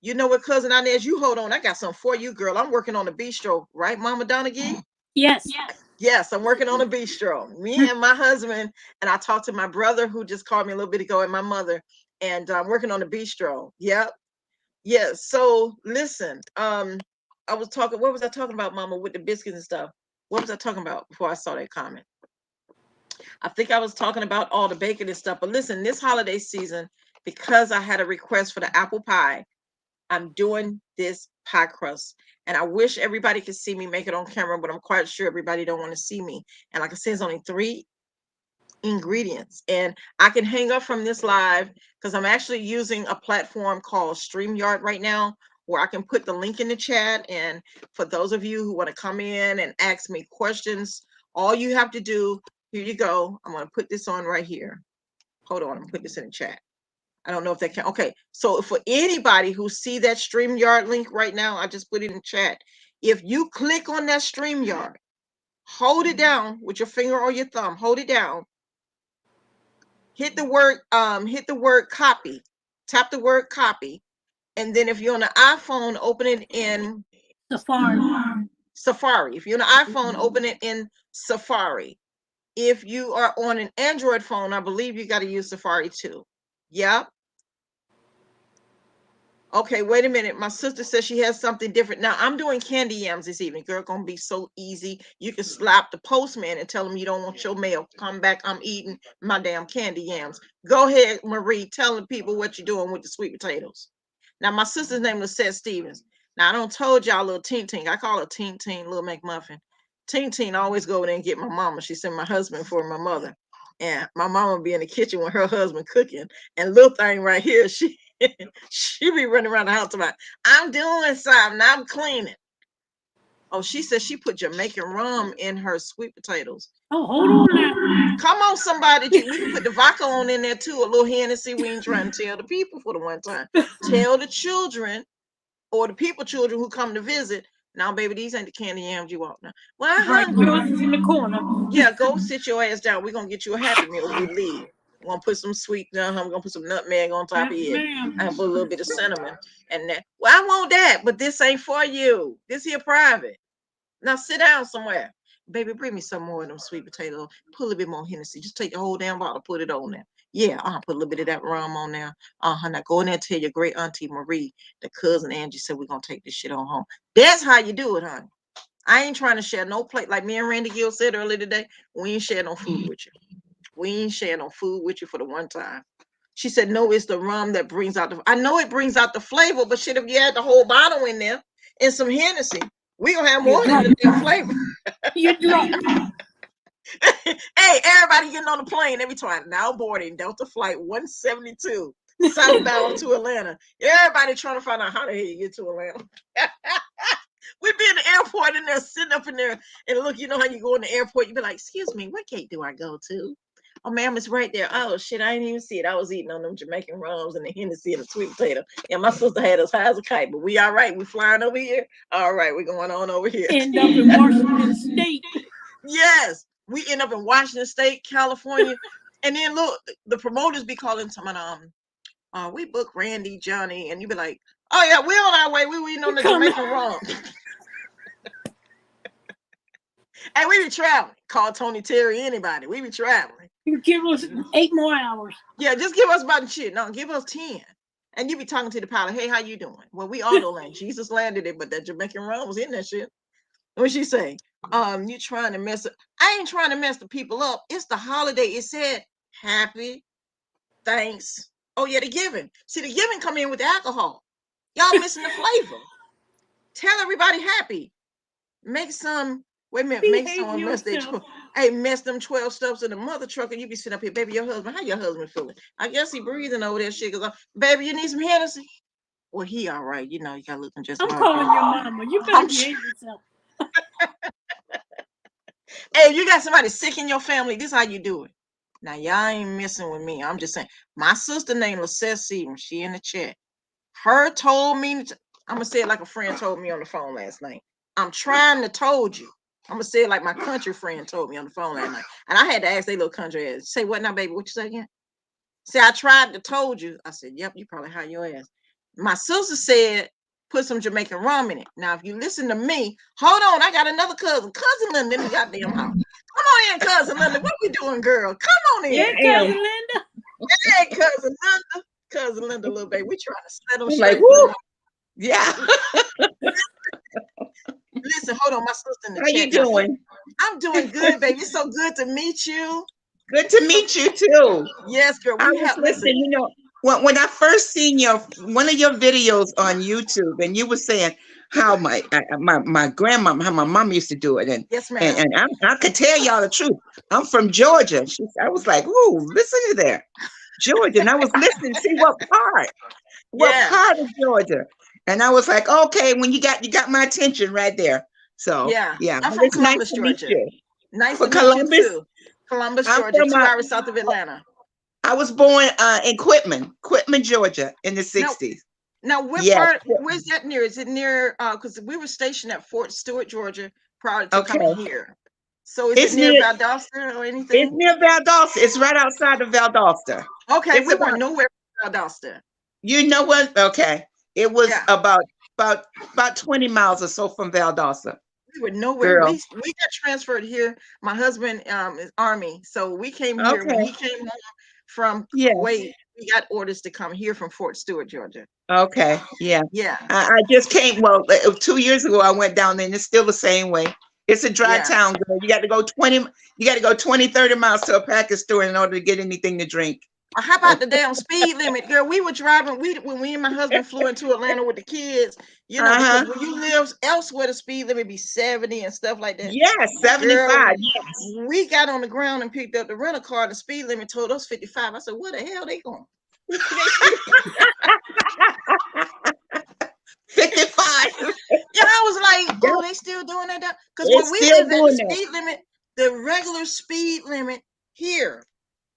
You know what, cousin Inez, you hold on. I got something for you, girl. I'm working on a bistro, right, Mama Donaghy? Yes. Yes, I'm working on a bistro. Me and my husband, and I talked to my brother who just called me a little bit ago, and my mother, and I'm working on a bistro. Yep. Yes. So listen, I was talking. What was I talking about, Mama, with the biscuits and stuff? What was I talking about before I saw that comment? I think I was talking about all the bacon and stuff. But listen, this holiday season, because I had a request for the apple pie, I'm doing this pie crust. And I wish everybody could see me make it on camera, but I'm quite sure everybody don't want to see me. And like I said, it's only 3 ingredients. And I can hang up from this live because I'm actually using a platform called StreamYard right now, where I can put the link in the chat. And for those of you who want to come in and ask me questions, all you have to do, here you go. I'm going to put this on right here. Hold on, I'm going to put this in the chat. I don't know if that can. Okay, so for anybody who see that StreamYard link right now, I just put it in chat. If you click on that StreamYard, hold it down with your finger or your thumb, hold it down, hit the word copy, tap the word copy, and then if you're on an iPhone, open it in Safari. Safari. If you're on an iPhone, open it in Safari. If you are on an Android phone, I believe you got to use Safari too. Yep. Okay, wait a minute. My sister says she has something different. Now I'm doing candy yams this evening. Girl, gonna be so easy. You can slap the postman and tell him you don't want your mail. Come back, I'm eating my damn candy yams. Go ahead, Marie, telling people what you're doing with the sweet potatoes. Now my sister's name was Seth Stevens. Now I don't told y'all little Tink Tink. I call her Tink Tink, little McMuffin. Tink Tink always go over there and get my mama. She sent my husband for my mother. And my mama be in the kitchen with her husband cooking. And little thing right here, she be running around the house about, I'm doing something, I'm cleaning. Oh, she said she put Jamaican rum in her sweet potatoes. Oh, hold on now. Come on, somebody. We can put the vodka on in there too, a little Hennessy. We ain't trying to tell the people for the one time. Tell the children or the children who come to visit. Now, baby, these ain't the candy yams you want now. Well, I'm hungry. Yours is in the corner. Yeah, go sit your ass down. We're going to get you a Happy Meal when we leave. We're going to put some sweet down. I'm going to put some nutmeg on top of it. I put a little bit of cinnamon. And that. Well, I want that, but this ain't for you. This here private. Now sit down somewhere. Baby, bring me some more of them sweet potatoes. Put a little bit more Hennessy. Just take the whole damn bottle, put it on there. Yeah, put a little bit of that rum on there. Now go in there and tell your great auntie Marie that cousin Angie said we're gonna take this shit on home. That's how you do it, honey. I ain't trying to share no plate. Like me and Randy Gill said earlier today, we ain't share no food with you. We ain't share no food with you for the one time. She said, no, it's the rum that brings out the, I know it brings out the flavor, but shit, if you had the whole bottle in there and some Hennessy, we gonna have more than the flavor. You drunk. Hey, everybody getting on the plane every time. Now boarding Delta Flight 172, southbound to Atlanta. Everybody trying to find out how the hell you get to Atlanta. We be in the airport and they're sitting up in there and look, you know how you go in the airport, you be like, excuse me, what gate do I go to? Oh, ma'am, it's right there. Oh, shit, I didn't even see it. I was eating on them Jamaican rums and the Hennessy and the sweet potato. And my sister had us high as a kite, but we all right. We flying over here. All right, we're going on over here. End up in Washington State. Yes, we end up in Washington State, California. And then look, the promoters be calling someone, we booked Randy, Johnny, and you be like, oh yeah, we on our way. We waiting on the Jamaican rum. Hey, we be traveling. Call Tony Terry, anybody. We be traveling. You give us 8 more hours. Yeah, just give us about shit. No, give us 10. And you be talking to the pilot. Hey, how you doing? Well, we auto land. Jesus landed it, but that Jamaican rum was in that shit. What she say? You trying to mess up? I ain't trying to mess the people up. It's the holiday. It said happy, thanks. Oh yeah, the giving. See, the giving come in with the alcohol. Y'all missing the flavor. Tell everybody happy. Make some. Wait a minute. Make someone mess their. Hey, mess them 12 stuffs in the mother truck, and you be sitting up here, baby. Your husband. How your husband feeling? I guess he breathing over that shit. Cause baby, you need some Hennessy. Well, he all right. You know, you got looking just. I'm calling your mama. You better behave yourself. Hey, if you got somebody sick in your family, this is how you do it. Now, y'all ain't messing with me. I'm just saying. My sister named Lissette Seaman. She in the chat. Her told me, I'm going to say it like a friend told me on the phone last night. I'm trying to told you. I'm going to say it like my country friend told me on the phone last night. And I had to ask they little country ass, say what now, baby? What you say again? Say, I tried to told you. I said, yep, you probably hide your ass. My sister said, put some Jamaican rum in it. Now, if you listen to me, hold on, I got another cousin. Cousin Linda in the goddamn house. Come on in, Cousin Linda. What we doing, girl? Come on in. Yeah, Cousin Linda. Hey, Cousin Linda. Cousin Linda, little baby. We trying to settle shit. Like, woo. Yeah. Listen, hold on. My sister in the How chat. you doing? I'm doing good, baby. It's so good to meet you. Good to meet you, too. Yes, girl. I was listening, you know, when I first seen one of your videos on YouTube, and you were saying how my grandma, how my mom used to do it, and yes, ma'am. And I could tell y'all the truth. I'm from Georgia. I was like, ooh, listen to that, Georgia, and I was listening to see what part of Georgia, and I was like, okay, when you got my attention right there. So yeah, I'm from Columbus, Georgia. Nice to meet you too. Columbus, Georgia, 2 hours south of Atlanta. I was born in Quitman, Georgia, in the 60s. Now, where's that near? Is it near? Because we were stationed at Fort Stewart, Georgia, prior to coming here. So is it near Valdosta or anything? It's near Valdosta. It's right outside of Valdosta. Okay, we weren't nowhere from Valdosta. You know what? Okay, it was about 20 miles or so from Valdosta. We were nowhere. We got transferred here. My husband is Army, so we came here when he came home from Kuwait. We got orders to come here from Fort Stewart, Georgia. Okay, yeah. I just came. Well, 2 years ago, I went down there, and it's still the same way. It's a dry town, girl. You got to go 20, 30 miles to a package store in order to get anything to drink. How about the damn speed limit, girl? We were driving. When we and my husband flew into Atlanta with the kids, you know, because when you live elsewhere, the speed limit be 70 and stuff like that. Yes, 75. Girl, we got on the ground and picked up the rental car. The speed limit told us 55. I said, "Where the hell they going?" 55. Yeah, I was like, "Oh, they still doing that?" Because when we live at the speed limit, the regular speed limit here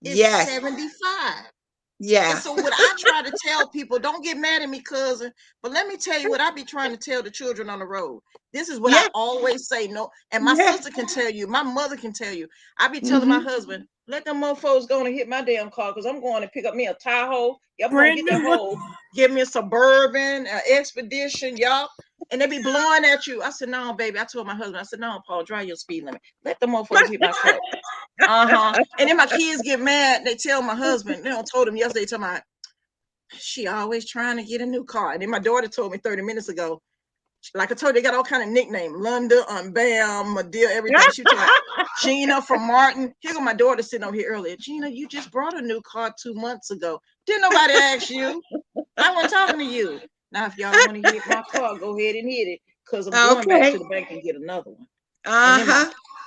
is 75. Yeah. And so what I try to tell people, don't get mad at me, cousin, but let me tell you what I be trying to tell the children on the road. This is what I always say. No, and my sister can tell you, my mother can tell you. I be telling my husband, Let them mofos go and hit my damn car because I'm going to pick up me a Tahoe. I'm going to Brand get that new one. whole, give me a Suburban, Expedition, y'all. And they be blowing at you. I said, no, baby. I told my husband, I said, no, Paul, drive your speed limit. Let the mofos hit my car. And then my kids get mad. They tell my husband, they don't told him yesterday, tell my, she always trying to get a new car. And then my daughter told me 30 minutes ago, like I told you, they got all kind of nicknames. Lunda, Bam, Madea, everything. She was like, Gina from Martin. Here go my daughter sitting over here earlier. Gina, you just brought a new car 2 months ago. Didn't nobody ask you. I wasn't talking to you. Now, if y'all want to hit my car, go ahead and hit it. Because I'm going back to the bank and get another one.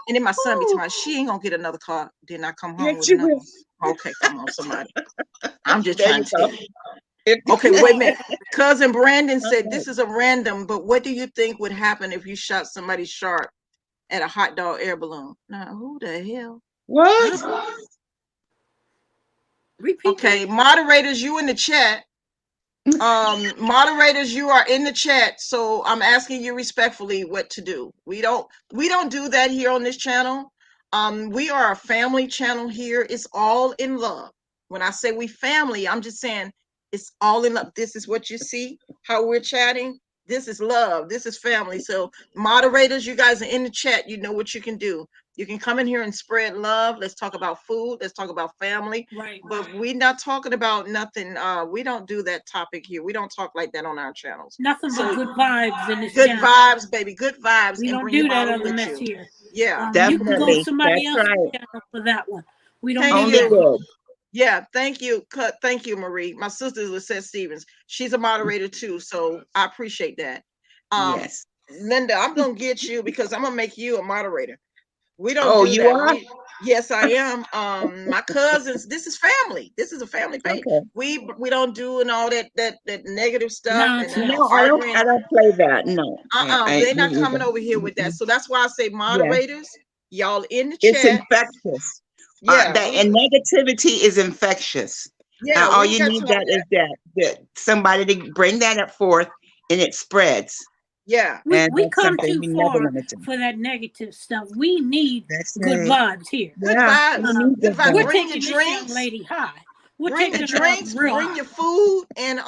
And then my son be telling me, she ain't going to get another car. Then I come home with another one. Okay, come on, somebody. I'm just trying to tell you. Okay, wait a minute. Cousin Brandon said this is a random, but what do you think would happen if you shot somebody sharp at a hot dog air balloon? Now, who the hell? What? Repeat. Okay, moderators, you in the chat. Moderators, you are in the chat, so I'm asking you respectfully what to do. We don't do that here on this channel. We are a family channel here. It's all in love. When I say we family, I'm just saying it's all in love. This is what you see, how we're chatting. This is love. This is family. So moderators, you guys are in the chat. You know what you can do. You can come in here and spread love. Let's talk about food. Let's talk about family. Right. But we're not talking about nothing. We don't do that topic here. We don't talk like that on our channels. Nothing but good vibes in this Good channel. vibes, baby. Good vibes. We and don't bring do your that bottle other with mess you. here. Yeah. You can go to somebody That's else's right. channel for that one. We don't Thank do you. that. Yeah, thank you. Thank you, Marie. My sister is Lisette Stevens. She's a moderator too, so I appreciate that. Yes. Linda, I'm gonna get you because I'm gonna make you a moderator. We don't Oh, do you that. are? Yes, I am. My cousins, this is family. This is a family page. Okay. We don't do and all that negative stuff and Nonsense. No, arguing. I don't play that. No. They're not coming over here with that. So that's why I say moderators, y'all in the It's chat. infectious. Yeah. And negativity is infectious. Yeah, All we you got need time is that somebody to bring that up forth and it spreads. Yeah. And We that's come something too we never far want to do. for that negative stuff. We need That's good right. vibes here. Good Yeah, vibes. we need Good good vibes. We're vibes. Bring your taking this young drinks. lady high. We're Bring the taking her up drinks, real bring high. your food, and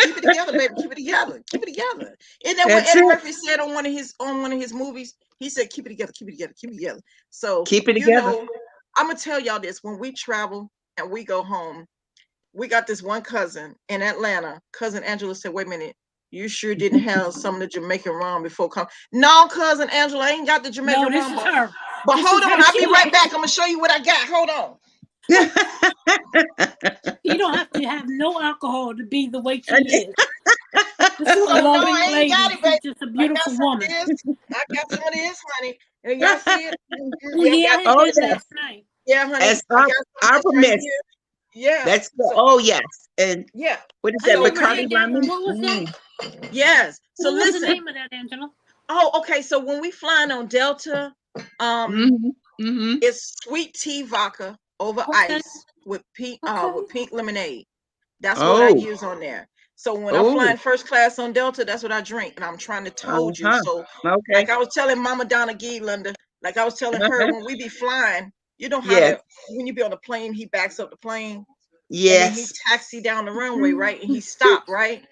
keep it together, baby. Keep it together. Keep it together. Isn't that what That's Eddie it. Murphy said on one of his movies? He said, keep it together, keep it together, keep it together. So Keep it together. I'm gonna tell y'all this. When we travel and we go home, we got this one cousin in Atlanta. Cousin Angela said, wait a minute. You sure didn't have some of the Jamaican rum before come? No, cousin Angela, I ain't got the Jamaican No, this rum. is her. But This hold is on, her. I'll be right back. I'm gonna show you what I got. Hold on. You don't have to have no alcohol to be the way she is. This is a No, loving I ain't lady. got it, baby. She's just a I got beautiful some woman. of this. I got some of this, honey. And y'all see it? Oh, yeah, I had that yes. last night. Yeah, honey. As I got some our of this right permit. here. Yeah. That's good. So, Oh yes. And yeah. what is I that? never Bacardi had that. lemon? What was that? Yes. So What was the listen. name of that, Angela? Oh, okay. So when we flying on Delta, it's sweet tea vodka over ice with pink lemonade. That's what I use on there. So when I'm flying first class on Delta, that's what I drink. And I'm trying to told you. So like I was telling Mama Donna Gee, Linda, like I was telling her, when we be flying, you know how when you be on the plane, he backs up the plane. And then he taxi down the runway, right? And he stopped, right?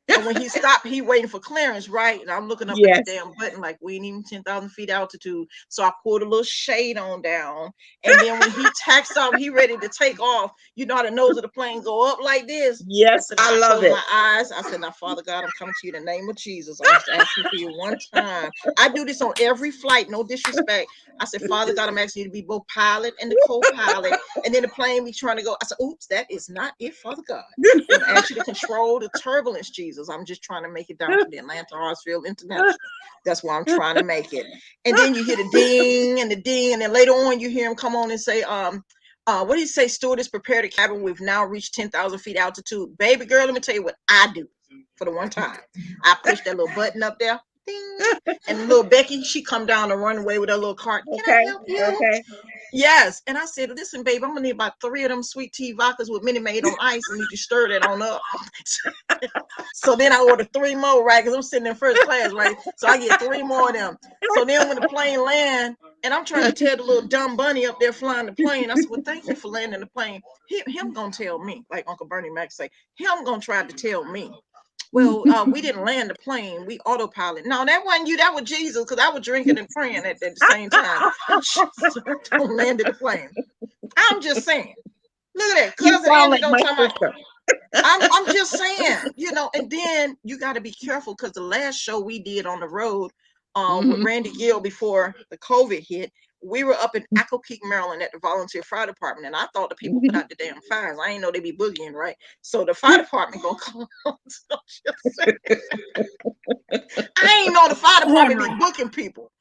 And when he stopped, he waiting for clearance, right? And I'm looking up at the damn button like we ain't even 10,000 feet altitude. So I pulled a little shade on down. And then when he taxed off, he ready to take off. You know how the nose of the plane go up like this? Yes, I love it. My eyes. I said, now, Father God, I'm coming to you in the name of Jesus. I'm just asking for you one time. I do this on every flight, no disrespect. I said, Father God, I'm asking you to be both pilot and the co-pilot. And then the plane be trying to go. I said, oops, that is not it, Father God. I'm asking you to control the turbulence, Jesus. I'm just trying to make it down to the Atlanta Hartsfield International. That's why I'm trying to make it. And then you hear the ding and the ding, and then later on you hear him come on and say, what do you say? Stewardess, prepare the cabin. We've now reached 10,000 feet altitude. Baby girl, let me tell you what I do for the one time. I push that little button up there. Ding, and little Becky, she come down the runway with her little cart. Can I help you? Yes. And I said, listen, babe, I'm gonna need about 3 of them sweet tea vodkas with Minute Maid on ice, and you just stir that on up. So then I ordered 3 more, right? Because I'm sitting in first class, right? So I get 3 more of them. So then when the plane land, and I'm trying to tell the little dumb bunny up there flying the plane, I said, well, thank you for landing the plane. Him gonna tell me, like Uncle Bernie Mac say, him gonna try to tell me. Well, we didn't land the plane. We autopilot. No, that wasn't you. That was Jesus, because I was drinking and praying at the same time. Don't land the plane. I'm just saying. Look at that. You Cousin sound Angie like don't my talk about. sister. I'm just saying, and then you got to be careful, because the last show we did on the road with Randy Gill before the COVID hit, we were up in Accokeek, Maryland at the volunteer fire department, and I thought the people put out the damn fires. I ain't know they be boogieing, right? So the fire department gonna come on. So just saying. I ain't know the fire department be booking people.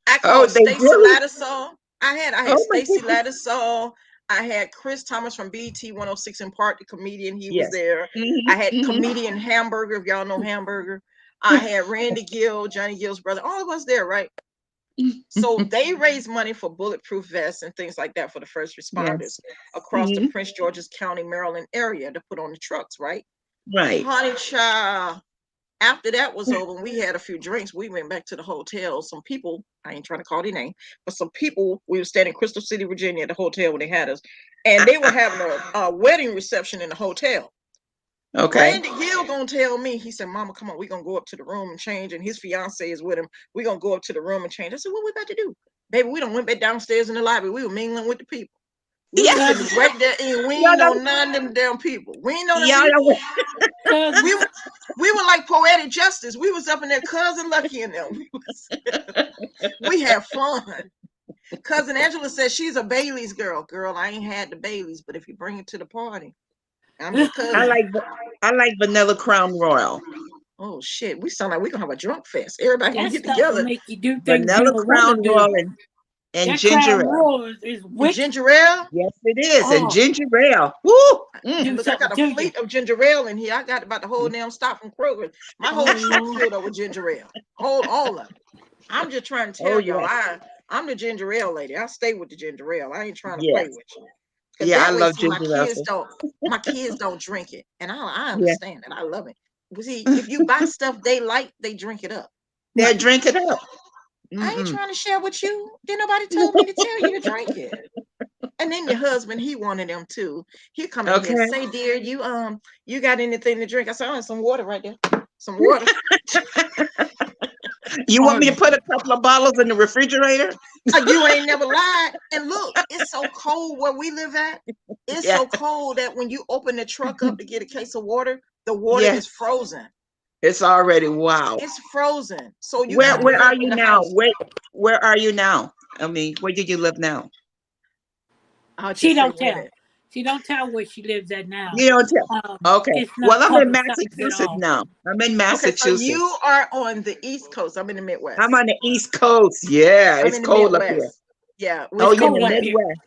I called they Stacy really? Lattisaw. I had Oh my Stacy goodness. Lattisaw. I had Chris Thomas from BT 106 in Park, the comedian. He was Yes. there. I had comedian Hamburger, if y'all know Hamburger. I had Randy Gill, Johnny Gill's brother. All of us there, right? So they raised money for bulletproof vests and things like that for the first responders Yes. across the Prince George's County, Maryland area to put on the trucks, right? Right. Honey child. After that was over and we had a few drinks, we went back to the hotel. Some people, I ain't trying to call their name, but some people, we were staying in Crystal City, Virginia at the hotel when they had us, and they were having a wedding reception in the hotel. Okay. Randy Gill gonna tell me, he said, Mama, come on, we gonna go up to the room and change, and his fiance is with him. We gonna go up to the room and change. I said, what we about to do? Baby, we done went back downstairs in the lobby. We were mingling with the people. We were Yeah. sitting right there, and we ain't know none of them damn people. We ain't know them Y'all people. know We were like poetic justice. We was up in there, Cousin Lucky and them. We had fun. Cousin Angela said she's a Bailey's girl. Girl, I ain't had the Baileys, but if you bring it to the party, I'm your cousin. I like vanilla Crown Royal. Oh shit, we sound like we gonna have a drunk fest. Everybody gonna That get stuff will together. make you do things you Vanilla don't want Crown to do. Royal and That ginger Crown ale. Royal is wicked. Ginger ale. Yes, it is. And Oh, ginger ale. Woo! And look, I got a something to fleet of ginger ale in here. I got about the whole damn stock from Kroger. My whole truck filled up with ginger ale. All of it. I'm just trying to Oh tell y'all, yes. I'm the ginger ale lady. I stay with the ginger ale. I ain't trying to play Yes. with you. Cause Yeah, I that way, love see, ginger ale. So, my kids don't drink it, and I yeah. understand it. I love it. But see, if you buy stuff they like, they drink it up. They're drinking up. I ain't trying to share with you. Then nobody told me to tell you to drink it. And then your husband, he wanted them too. He come in here and Okay. say, dear, you got anything to drink? I said, oh, some water right there. Some water. You want me to put a couple of bottles in the refrigerator? You ain't never lied. And look, it's so cold where we live at. It's Yeah. so cold that when you open the truck up to get a case of water, the water Yes. is frozen. It's already wow. It's frozen. So you Where got to bring are it you in the now? house. Where are you now? I mean, where do you live now? I'll She just say don't tell. where. She don't tell where she lives at now. You don't tell. Okay. It's Well, not I'm in publicized at Massachusetts all. now. I'm in Okay, so Massachusetts. you are on the East Coast. I'm in the Midwest. I'm on the East Coast. Yeah, I'm it's in the cold up here. Midwest. Yeah. Oh, It's you're in the cold up here. Midwest.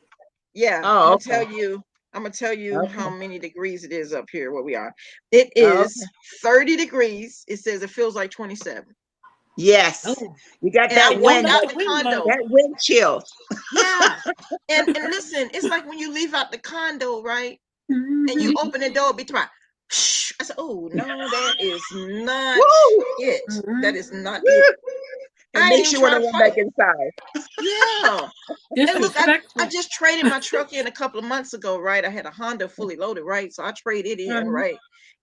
Yeah. Oh, I'm gonna tell you okay. how many degrees it is up here where we are. It Oh, is 30 degrees. It says it feels like 27. yes. Oh, You got And I that and don't wind, walked let out the the wind blow. condo. that wind chill. Yeah. And listen, it's like when you leave out the condo, right? And you open the door, be trying. Shh. I said, oh no, that is not Woo! it. Mm-hmm. That is not it. It I ain't makes even you want trying to to run back fight. inside. Yeah. And look, I Disrespectful. just traded my truck in a couple of months ago, right? I had a Honda fully loaded, right? So I traded it in, right?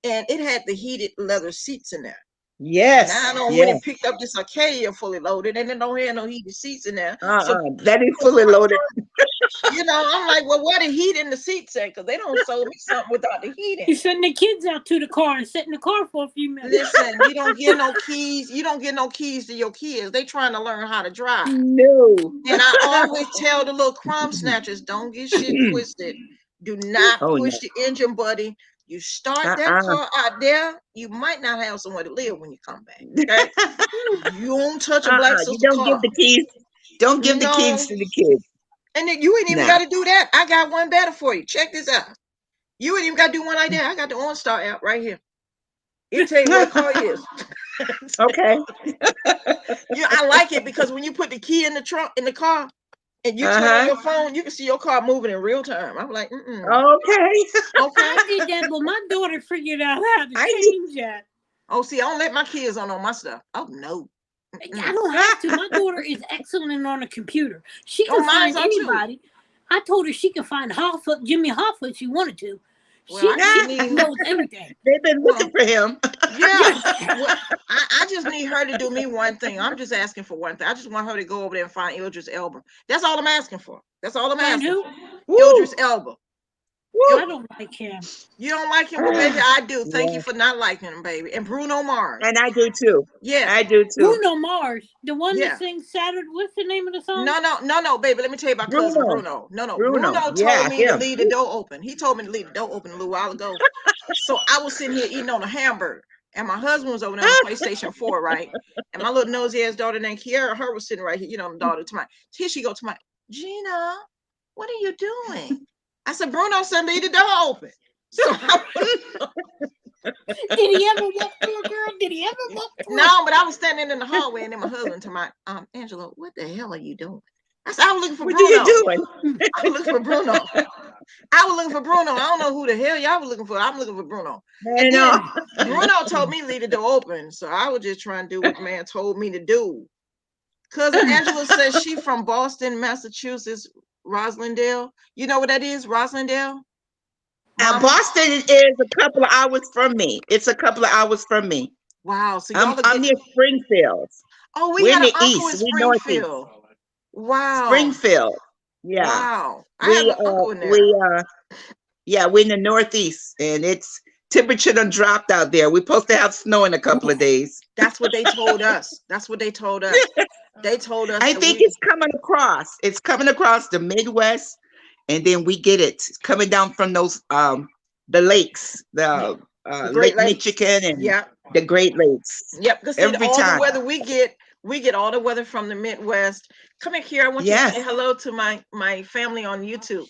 And it had the heated leather seats in there. Now I Yes, don't went and yes. picked up this Acadia fully loaded, and it don't have no heated seats in there. So That is fully loaded. I'm like, well, where the heat in the seats at? Because they don't sold me something without the heat in You it. send the kids out to the car and sit in the car for a few minutes. Listen, you don't get no keys. You don't get no keys to your kids. They trying to learn how to drive. No. And I always tell the little crumb snatchers, don't get shit twisted. Do not Oh push no. the engine, buddy. You start that car out there, you might not have somewhere to live when you come back. Okay? You won't touch a black You sister don't give car. the keys. Don't give the No. keys to the kids. And then you ain't even Nah. got to do that. I got one better for you. Check this out. You ain't even got to do one like that. I got the OnStar app right here. It tell you where the car is. Okay. I like it because when you put the key in the trunk in the car, and you turn on your phone, you can see your car moving in real time. I'm like, Okay. I did that, but my daughter figured out how to change that. Oh, see, I don't let my kids on all my stuff. Oh no. I don't have to. My daughter is excellent on a computer. She can find anybody. I told her she could find Jimmy Hoffa if she wanted to. Well, she knows everything. They've been looking for him. Yeah. Well, I just need her to do me one thing. I'm just asking for one thing. I just want her to go over there and find Idris Elba. That's all I'm asking for. That's all I'm asking for. Idris Elba. I don't like him. You don't like him? Well, baby, I do. Thank you for not liking him, baby. And Bruno Mars. And I do too. Yeah. I do too. Bruno Mars. The one that sings Saturday. What's the name of the song? No, baby. Let me tell you about cousin Bruno. No. Bruno told me to leave the door open. He told me to leave the door open a little while ago. So I was sitting here eating on a hamburger. And my husband was over there on PlayStation 4, right? And my little nosy ass daughter named Kiara, her was sitting right here, the daughter to my. Here she go to my, Gina, what are you doing? I said, Bruno said, leave the door open. So did he ever walk through a girl? Did he ever walk through? No, but I was standing in the hallway, and then my husband to my, Angela, what the hell are you doing? I said, I was looking for Bruno. What are you doing? I was looking for Bruno. I was looking for Bruno. I don't know who the hell y'all was looking for. I'm looking for Bruno. And then Bruno told me to leave the door open. So I was just trying to do what the man told me to do. Cousin Angela says she from Boston, Massachusetts, Roslindale. You know what that is, Roslindale? Boston is a couple of hours from me. It's a couple of hours from me. Wow. So I'm near Springfield. Oh, we're in the uncle in Springfield. Wow. Springfield. Yeah. Wow. I have an uncle in there. We're in the Northeast, and it's temperature done dropped out there. We're supposed to have snow in a couple of days. That's what they told us. That's what they told us. They told us. I think it's coming across. It's coming across the Midwest, and then we get it. It's coming down from those the lakes, the Lake Michigan and the Great Lakes. Yep. Because all the weather we get all the weather from the Midwest. Come here, I want you to say hello to my family on YouTube.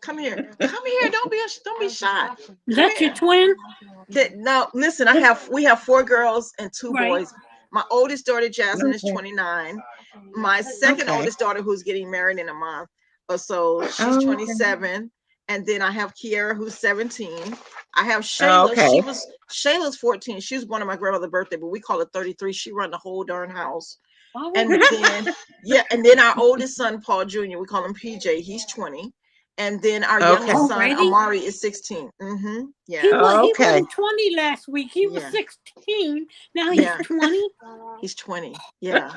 Come here. Don't be shy. Is that your twin? No, listen. We have 4 girls and 2 boys. My oldest daughter Jasmine is 29. My second oldest daughter, who's getting married in a month or so, she's 27. And then I have Kiara, who's 17. I have Shayla. Shayla's 14. She was born on my grandmother's birthday, but we call it 33. She run the whole darn house. And then our oldest son, Paul Jr., we call him PJ. He's 20. And then our youngest son, Amari, is 16. Yeah. He wasn't 20 last week. He was 16. Now he's 20. He's 20. Yeah.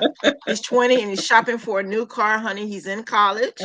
He's 20 and he's shopping for a new car, honey. He's in college.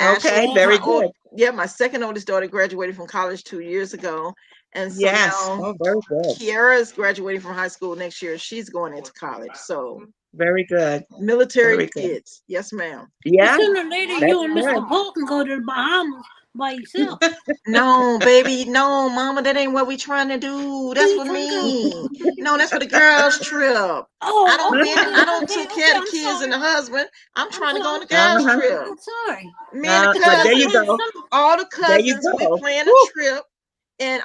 Okay, very good. My second oldest daughter graduated from college 2 years ago. And so now very good. Kiara is graduating from high school next year. She's going into college. So very good. Military kids. Yes, ma'am. Yeah. Sooner or later, you and Mr. Paul can go to the Bahamas by yourself. No, baby. No, mama, that ain't what we trying to do. That's for me. No, that's for the girls' trip. I don't take care of the kids and the husband. I'm trying to go on the girls' trip. I'm sorry. Man, the cousins, there you go. All the cousins, we plan a trip. And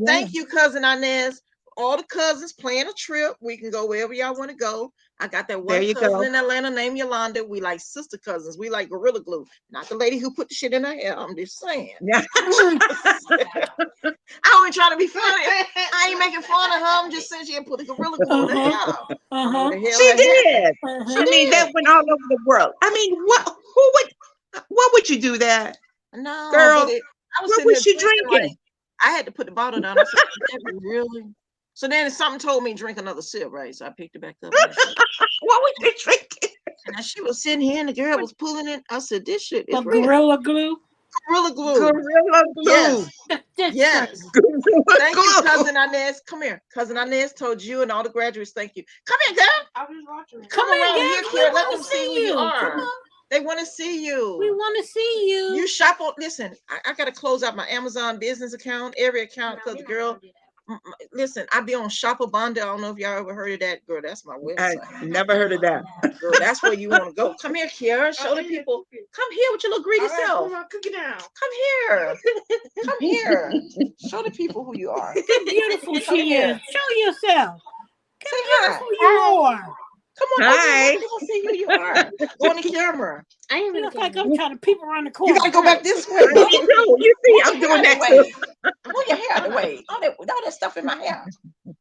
thank you, cousin Inez. All the cousins plan a trip. We can go wherever y'all want to go. I got that one cousin in Atlanta named Yolanda. We like sister cousins. We like Gorilla Glue. Not the lady who put the shit in her hair. I'm just saying. Yeah. I ain't trying to be funny. I ain't making fun of her. I'm just saying she put the Gorilla Glue in her hair. She did. I mean, that went all over the world. I mean, what would you do that? No, girl. What was she drinking? I had to put the bottle down. I said, really? So then something told me drink another sip, right? So I picked it back up. What was you drinking? And she was sitting here and the girl was pulling it. I said, this shit is Gorilla Glue? Gorilla Glue. Gorilla Glue. Yes. Thank you, cousin Inez. Come here. Cousin Inez told you and all the graduates, thank you. Come here, girl. I was watching. Come around here, kid. Let them see who you are. They want to see you. We want to see you. You shop on, listen, I got to close out my Amazon business account, every account, because girl, listen, I be on Shopper Bonder. I don't know if y'all ever heard of that. Girl, that's my website. I never heard of that. Girl, that's where you want to go. Come here, Kiara. Show the people. Come here with your little greedy self. Cookie down. Come here. Come here. Show the people who you are. Beautiful she is. Show yourself. Say hi. Who you are. Come on, Hi. open. People see who you are. Go on the camera. I am looks like I'm trying to peep around the corner. You gotta go back this way. Me too. You see, I'm doing that too. Move your hair out of the way. All that stuff in my hair.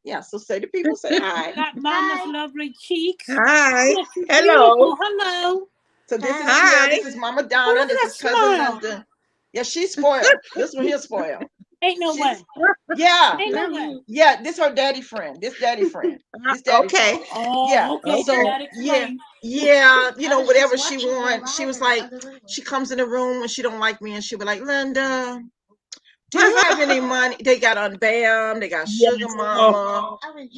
Yeah, so say to people, say hi. Got Mama's lovely cheeks. Hi. Yes, she's Hello. beautiful. Hello. So this is Hi. This is Mama Donna. Look at This is that cousin smile. Linda. Yeah, she's spoiled. This one here spoiled. Ain't no way. Yeah. Ain't no way. Yeah, this her daddy friend. This daddy friend. This daddy Okay. friend. Oh, Yeah. okay. So that explains. yeah, you know, whatever she wants. She was like, she comes in the room when she don't like me, and she'll be like, Linda, do you have any money? They got Unbam, they got Sugar Mama,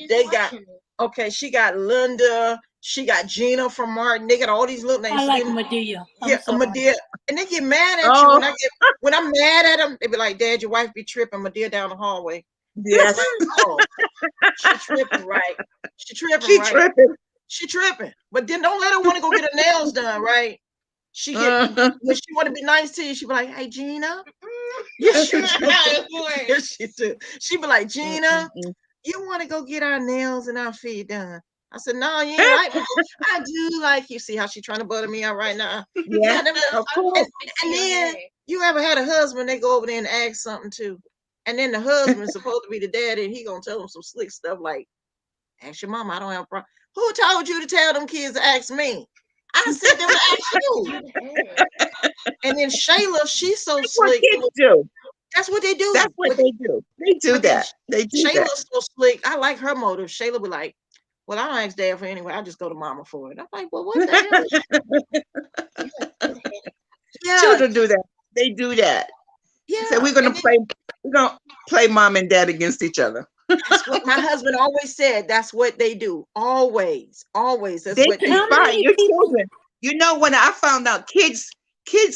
they got okay. She got Linda, she got Gina from Martin. They got all these little names. I like Medea. Yeah, Medea, and they get mad at you when I'm mad at them. They be like, Dad, your wife be tripping. Medea down the hallway. Yes. Oh, she tripping, right? She tripping, She right? tripping. She tripping. But then don't let her want to go get her nails done, right? She get when she want to be nice to you, she be like, "Hey, Gina." Yes, she do. Yes, she do. She be like, "Gina, you want to go get our nails and our feet done?" I said, "No, you ain't like me. I do like you." See how she trying to butter me out right now? Yeah, of course. And then you ever had a husband? They go over there and ask something too, and then the husband's supposed to be the daddy, and he gonna tell them some slick stuff like, "Ask your mama. I don't have a problem." Who told you to tell them kids to ask me? I said them to ask you. And then Shayla, she's so That's what slick. kids do. That's what they do. That's what they do. They do that. They do that. Shayla's so slick. I like her motive. Shayla be like, "Well, I don't ask Dad for anyway. I just go to Mama for it." I'm like, "Well, what the hell?" Yeah. Children do that. They do that. Yeah. So we're gonna play mom and dad against each other. That's what my husband always said. That's what they do. Always. That's They what they do. conspire. Your children. You know, when I found out kids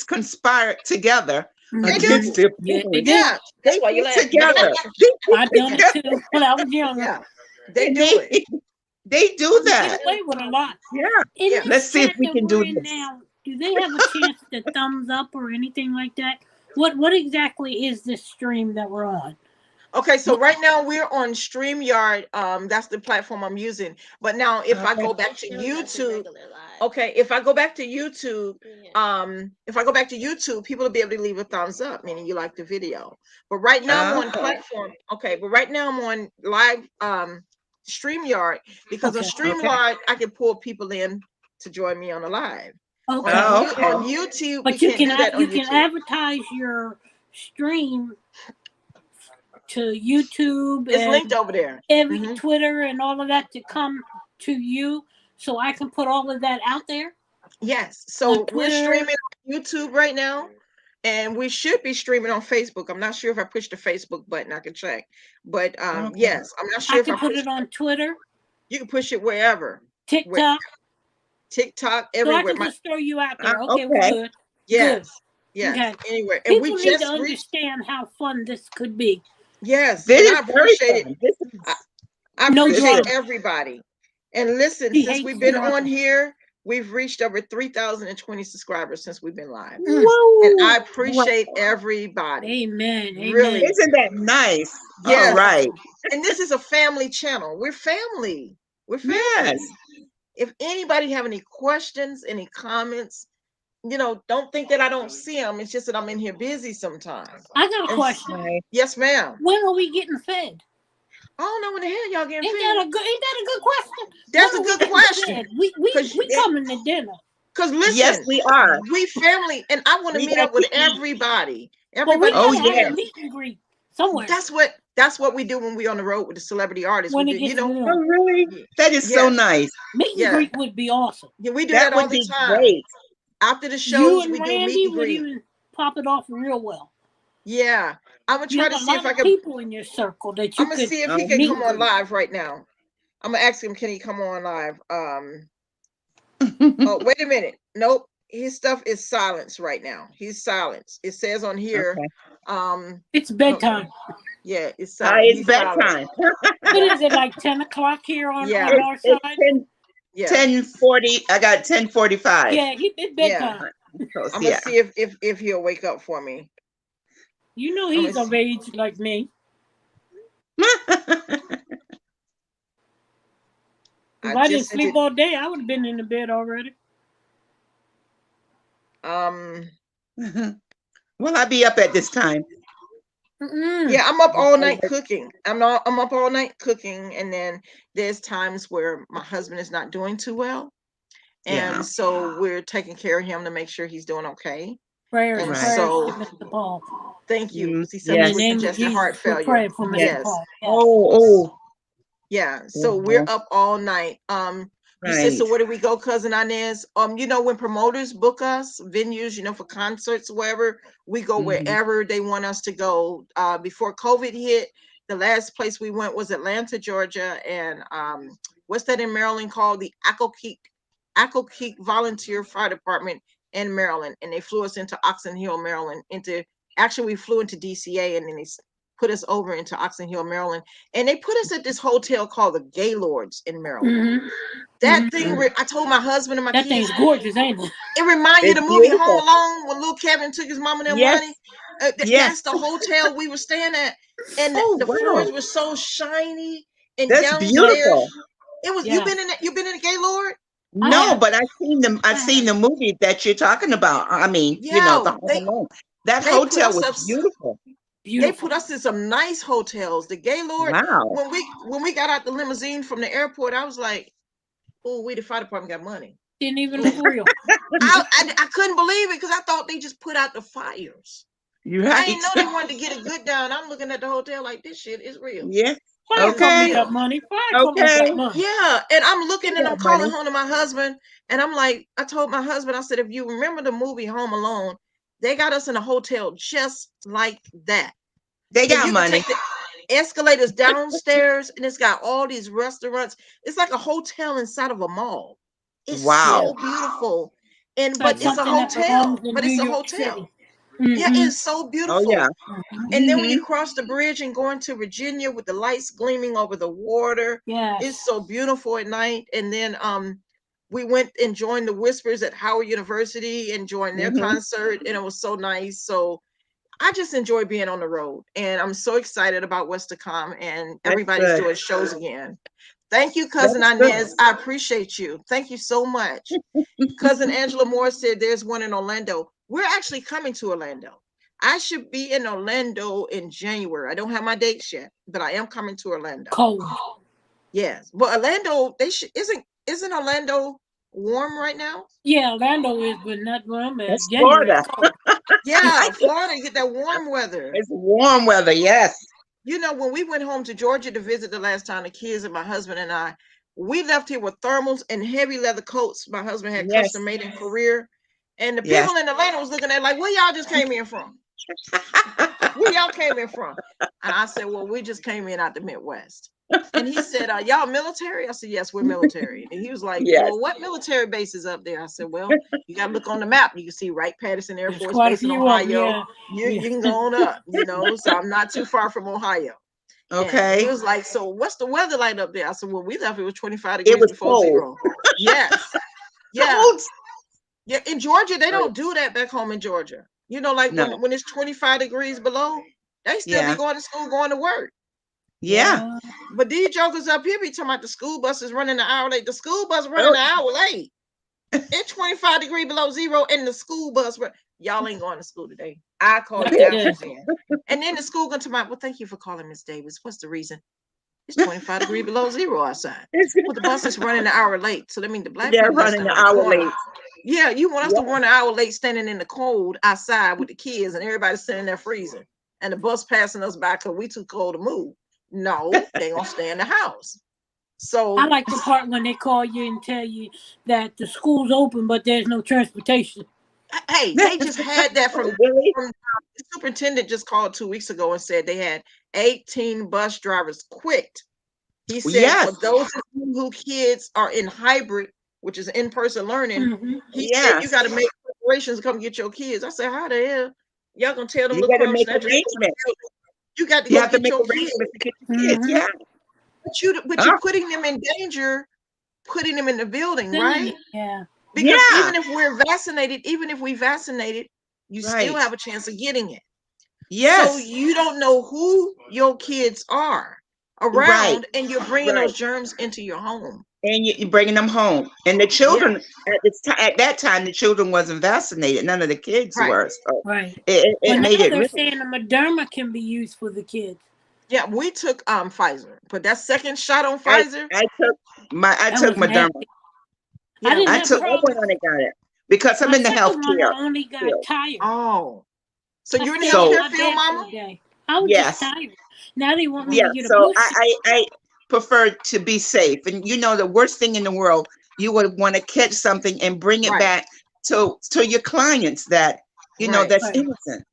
conspire together against their parents. Yeah. That's why you laugh. Together. I done it too when I was younger. Yeah. They do it. They do that. Get away with a lot. Yeah. Let's see if we can do this. Now, do they have a chance to thumbs up or anything like that? What exactly is this stream that we're on? Okay, so right now we're on StreamYard. That's the platform I'm using. But now if I go back to YouTube, if I go back to YouTube, people will be able to leave a thumbs up, meaning you like the video. But right now I'm on platform. Okay, but right now I'm on live StreamYard because on StreamYard I can pull people in to join me on the live. Okay. On YouTube, but you can advertise your stream to YouTube. It's linked over there. Every Twitter and all of that to come to you, so I can put all of that out there. Yes. So we're streaming on YouTube right now, and we should be streaming on Facebook. I'm not sure if I pushed the Facebook button. I can check, but yes, I'm not sure if I put it on Twitter. You can push it wherever. TikTok, everywhere. So I can just throw you out there. Okay, we're good. Yes. Good. Yes. Okay. Anywhere. And people need to understand how fun this could be. Yes. This I appreciate it. I appreciate everybody. And listen, since we've been on here, we've reached over 3,020 subscribers since we've been live. And I appreciate everybody. Amen. Really. Isn't that nice? Yes. All right. And this is a family channel. We're family. We're family. Yes. If anybody have any questions, any comments, don't think that I don't see them. It's just that I'm in here busy sometimes. I got a question. Yes, ma'am. When are we getting fed? I don't know when the hell y'all getting fed. Ain't that a good question? That's a good question. We coming to dinner. Because listen, yes, we are. We family, and I want to meet up with everybody. Everybody. Well, we have a meet and greet somewhere. That's what we do when we on the road with the celebrity artists. When we do, Oh, really? That is so nice. Meet and greet would be awesome. Yeah, we do that all the time. Great. After the shows, we do meet and greet. Even pop it off real well. Yeah, I'm gonna try to see if I can. People in your circle that you. I'm gonna see if he can come on live right now. I'm gonna ask him, can he come on live? Oh, wait a minute. Nope, his stuff is silenced right now. He's silenced. It says on here. Okay. It's bedtime. Yeah, it's it's bedtime. What is it, like 10 o'clock here on our side? 10:40. I got 10:45. Yeah, it's bedtime. I'm gonna see if he'll wake up for me. You know he's of age like me. If I didn't sleep all day, I would have been in the bed already. Will I be up at this time? Yeah, I'm up all night cooking. I'm up all night cooking, and then there's times where my husband is not doing too well, and so we're taking care of him to make sure he's doing okay. Prayers, and prayers so to Mr. Paul. Thank you. Yes. He suffered with congestive heart failure. For Mr. Yes. Paul. Oh. Yeah. So we're up all night. You said, so where do we go, Cousin Inez? You know, when promoters book us, venues, you know, for concerts, wherever, we go wherever they want us to go. Before COVID hit, the last place we went was Atlanta, Georgia, and what's that in Maryland called? The Accokeek Volunteer Fire Department in Maryland, and they flew us into Oxon Hill, Maryland. Actually, we flew into DCA, and then they put us over into Oxon Hill, Maryland, and they put us at this hotel called the Gaylords in Maryland. That thing, I told my husband and my kids, that thing's gorgeous, ain't it? It reminds you of the movie Home Alone when little Kevin took his mama and them money. That's the hotel we were staying at, and the floors were so shiny and downstairs. Beautiful. It was. You've been in a Gaylord? No, but I've seen the movie that you're talking about. I mean, you know, the Home Alone. That hotel was beautiful. They put us in some nice hotels. The Gaylord. Wow. When we got out the limousine from the airport, I was like, "Oh, the fire department got money." Didn't even look real. I couldn't believe it because I thought they just put out the fires. Right. I didn't know they wanted to get it good down. I'm looking at the hotel like this shit is real. Yeah. Fire company got money. Fire company got money. Yeah, and I'm looking and I'm calling home to my husband, and I'm like, I told my husband, I said, if you remember the movie Home Alone, they got us in a hotel just like that. They got money. Escalators downstairs, and it's got all these restaurants. It's like a hotel inside of a mall. It's so beautiful. But it's a hotel. But it's a hotel. Yeah, it's so beautiful. Oh, yeah. And then when you cross the bridge and go into Virginia with the lights gleaming over the water, it's so beautiful at night. And then we went and joined the Whispers at Howard University and joined their concert, and it was so nice. So I just enjoy being on the road, and I'm so excited about what's to come, and everybody's doing shows again. Thank you, Cousin Inez. I appreciate you. Thank you so much. Cousin Angela Moore said there's one in Orlando. We're actually coming to Orlando. I should be in Orlando in January. I don't have my dates yet, but I am coming to Orlando. Cold. Yes. Well, Orlando, isn't Orlando warm right now? Yeah, Orlando is, but not warm. It's Florida. Yeah, Florida, you get that warm weather. It's warm weather, yes. You know, when we went home to Georgia to visit the last time, the kids and my husband and I, we left here with thermals and heavy leather coats. My husband had custom made in career. And the people in Atlanta was looking at like, where y'all just came in from? Where y'all came in from? And I said, well, we just came in out the Midwest. And he said, y'all military? I said, yes, we're military. And he was like, well, what military base is up there? I said, well, you got to look on the map. You can see Wright-Patterson Air Force Base in Ohio. You can go on up, you know, so I'm not too far from Ohio. Okay. And he was like, so what's the weather like up there? I said, well, we left, it was 25 degrees before zero. Yes. Yeah. Yeah. In Georgia, they don't do that back home in Georgia. You know, like when it's 25 degrees below, they still be going to school, going to work. Yeah. But these jokers up here be talking about the school bus is running an hour late. The school bus running an hour late. It's 25 degrees below zero, and the school bus y'all ain't going to school today. I called the after in. And then the school going to my, well, thank you for calling, Miss Davis. What's the reason? It's 25 degrees below zero outside. Well, the bus is running an hour late. So that means the black people running an hour late. Yeah, you want us to run an hour late standing in the cold outside with the kids, and everybody's sitting there freezing. And the bus passing us by because we too cold to move. No, they gonna stay in the house. So I like the part when they call you and tell you that the school's open, but there's no transportation. Hey, they just had that from the superintendent just called 2 weeks ago and said they had 18 bus drivers quit. He said for those of you who kids are in hybrid, which is in-person learning, he said you got to make preparations to come get your kids. I said, how the hell y'all gonna tell them? You got to make arrangements. You got to go get your kids. Yeah. But you're putting them in danger, putting them in the building, right? Yeah. Because even if we vaccinated, you still have a chance of getting it. Yes. So you don't know who your kids are around, and you're bringing those germs into your home. and you're bringing them home. And the children at that time, the children wasn't vaccinated. None of the kids were. So Right. it Well, made now it they're really. saying the Moderna can be used for the kids. Yeah, we took Pfizer, but that second shot on I Pfizer. I took Moderna. I didn't have I went on and got it because I'm my in the second one, healthcare I only got field. tired. Oh, so you're in the stayed in healthcare my field, bed for Mama? a day. I was just Yes. tired. Now they want me Yeah. to get a So booster. I prefer to be safe. And the worst thing in the world, you would want to catch something and bring it Right. back to your clients that Right. that's Right. innocent.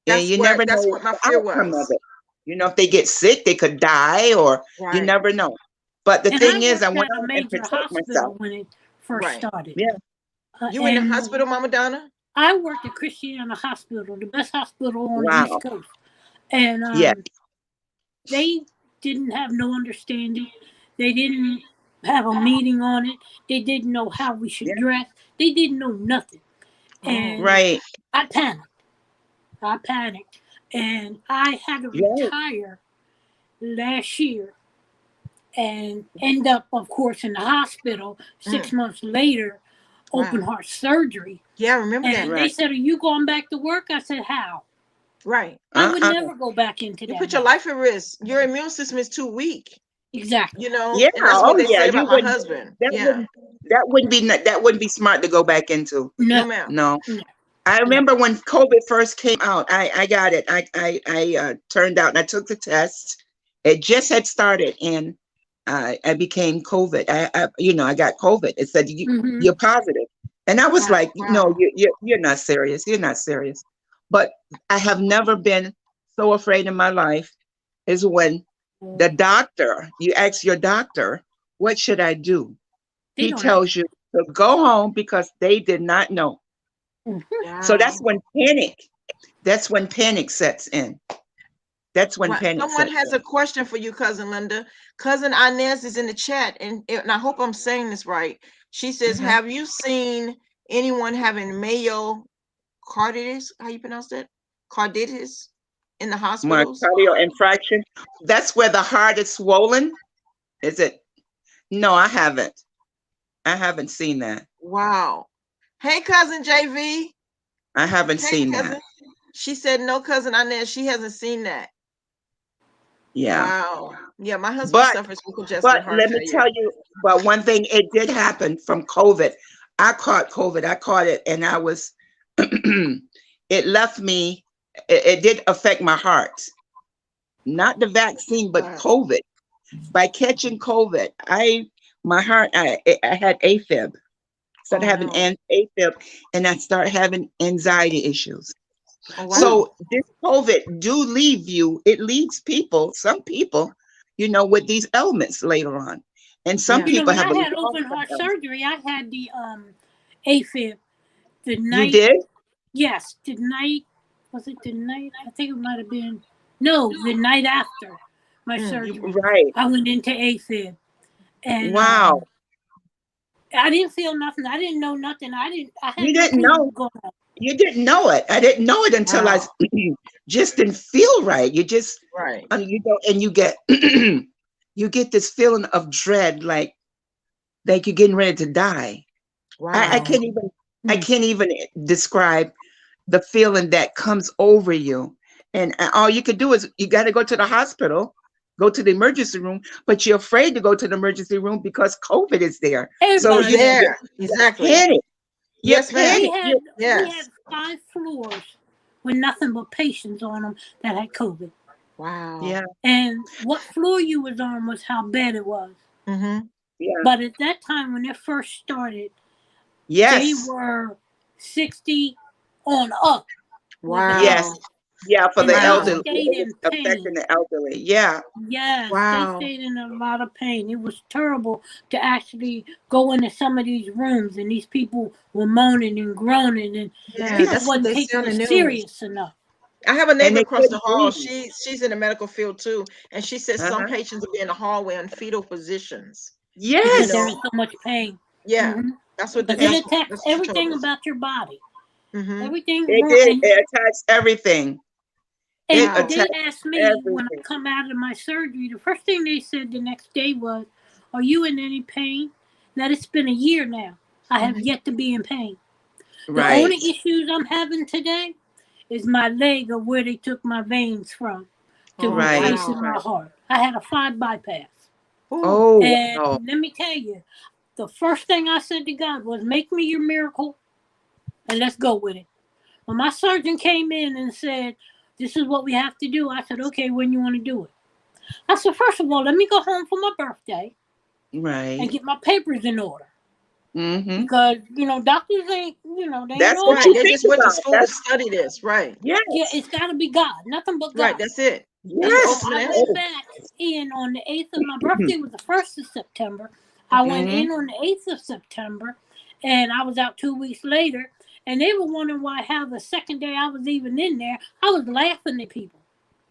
And you That's never know what my the fear outcome of was. it. If they get sick, they could die, or you Right. never know. But the And I thing is, I worked went at a on and major protect myself. hospital when it first Right. started. Yeah. You in the And hospital, Mama Donna? I worked at Christiana Hospital, the best hospital on the East Wow. Coast. And Yeah. they didn't have no understanding. They didn't have a meeting on it. They didn't know how we should Yeah. dress. They didn't know nothing. And Right. I panicked. And I had to Yeah. retire last year and end up, of course, in the hospital 6 months later, open heart surgery. Yeah, I remember that. And they said, "Are you going back to work?" I said, "How?" Right. I would never go back into You that. put your life at risk. Your immune system is too weak. Exactly. Yeah. And that's what Oh they yeah. said You about my wouldn't. husband. That Yeah. wouldn't. That wouldn't be smart to go back into. No. No, ma'am. No. No. I remember when COVID first came out. I got it. I turned out and I took the test. It just had started, and I became COVID. I got COVID. It said you're positive, and I was like, no, Wow. you're not serious. You're not serious. But I have never been so afraid in my life as when the doctor. You ask your doctor, what should I do? He tells you to go home because they did not know. Wow. So that's when panic sets in. That's when panic Someone sets has in. a question for you, Cousin Linda. Cousin Inez is in the chat, and I hope I'm saying this right. She says, Mhm. have you seen anyone having myocarditis? How you pronounce that? Carditis in the hospitals? Myocardial infraction. That's where the heart is swollen. Is it? No, I haven't. I haven't seen that. Wow. Hey, Cousin JV. I haven't Hey, seen cousin. that. She said, no, Cousin Inez, she hasn't seen that. Yeah. Wow. Yeah, my husband But suffers with congestive heart let me failure. tell you, but one thing, it did happen from COVID. I caught COVID. I caught it, and I was. It left me. It did affect my heart. Not the vaccine, but COVID. By catching COVID, my heart. I had AFib. Started having AFib, and I started having anxiety issues. Oh, wow. So this COVID do leave you. It leaves people, some people, with these ailments later on, and some people when have. I had open heart surgery, I had the AFib the night. You did? Yes, the night. Was it the night? I think it might have been. No, the night after my surgery. Right. I went into AFib, and wow. I didn't feel nothing. I didn't know nothing. I had You no didn't clue know. what was going on. You didn't know it. I didn't know it until I just didn't feel right. You just you go and you get you get this feeling of dread, like you're getting ready to die. Wow. I can't even describe the feeling that comes over you. And all you could do is you got to go to the hospital, go to the emergency room, but you're afraid to go to the emergency room because COVID is there. So you there. Exactly. Panic. Yes, ma'am. We had 5 floors with nothing but patients on them that had COVID. Wow. Yeah. And what floor you was on was how bad it was. Mm-hmm. Yeah. But at that time when it first started, yes, they were 60 on up. Wow. Yes. Yeah, for the elderly. Affecting the elderly. Yeah. Yes, wow. they stayed in a lot of pain. It was terrible to actually go into some of these rooms, and these people were moaning and groaning, and people wasn't taking it serious enough. I have a neighbor across the hall. She's in the medical field too, and she says some patients will be in the hallway in fetal positions. Yes, they're in so much pain. Yeah, that's what. It attacks everything about your body. Mm-hmm. Everything. It attacks everything. And they asked me when I come out of my surgery, the first thing they said the next day was, are you in any pain? Now, it's been a year now. I have yet to be in pain. The only Right. issues I'm having today is my leg or where they took my veins from to Oh, Right. replace in wow. my heart. I had a 5 bypass. Ooh. Oh, And wow. let me tell you, the first thing I said to God was, make me your miracle and let's go with it. When my surgeon came in and said, this is what we have to do, I said, okay, when you want to do it? I said, first of all, let me go home for my birthday and Right. get my papers in order. Mm-hmm. Because, doctors ain't, they ain't That's all what Right. you that. They think just went to about. school to That's study this. Right. Yeah, yes. it's got to be God, nothing but Right. God. That's it. That's And the so Yes. ultimate I answer. went Oh. back in on the 8th of my birthday was the 1st of September. I went Mm-hmm. in on the 8th of September and I was out 2 weeks later. And they were wondering why how the second day I was even in there, I was laughing at people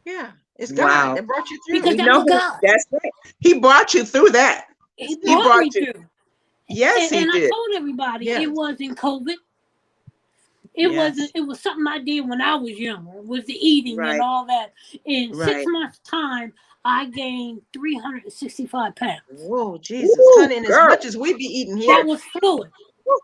Yeah. It's God Wow. that brought you because through. We that know was who. God. That's right. He brought you through that. He He brought brought me you. through. Yes, he And I did. told everybody it Yes. wasn't COVID. It wasn't. Yes. It was something I did when I was younger. It was the eating and Right. all that. In six Right. months' time, I gained 365 pounds. Whoa, Jesus, Woo, honey, and as girl. much as we be eating That here, was fluid.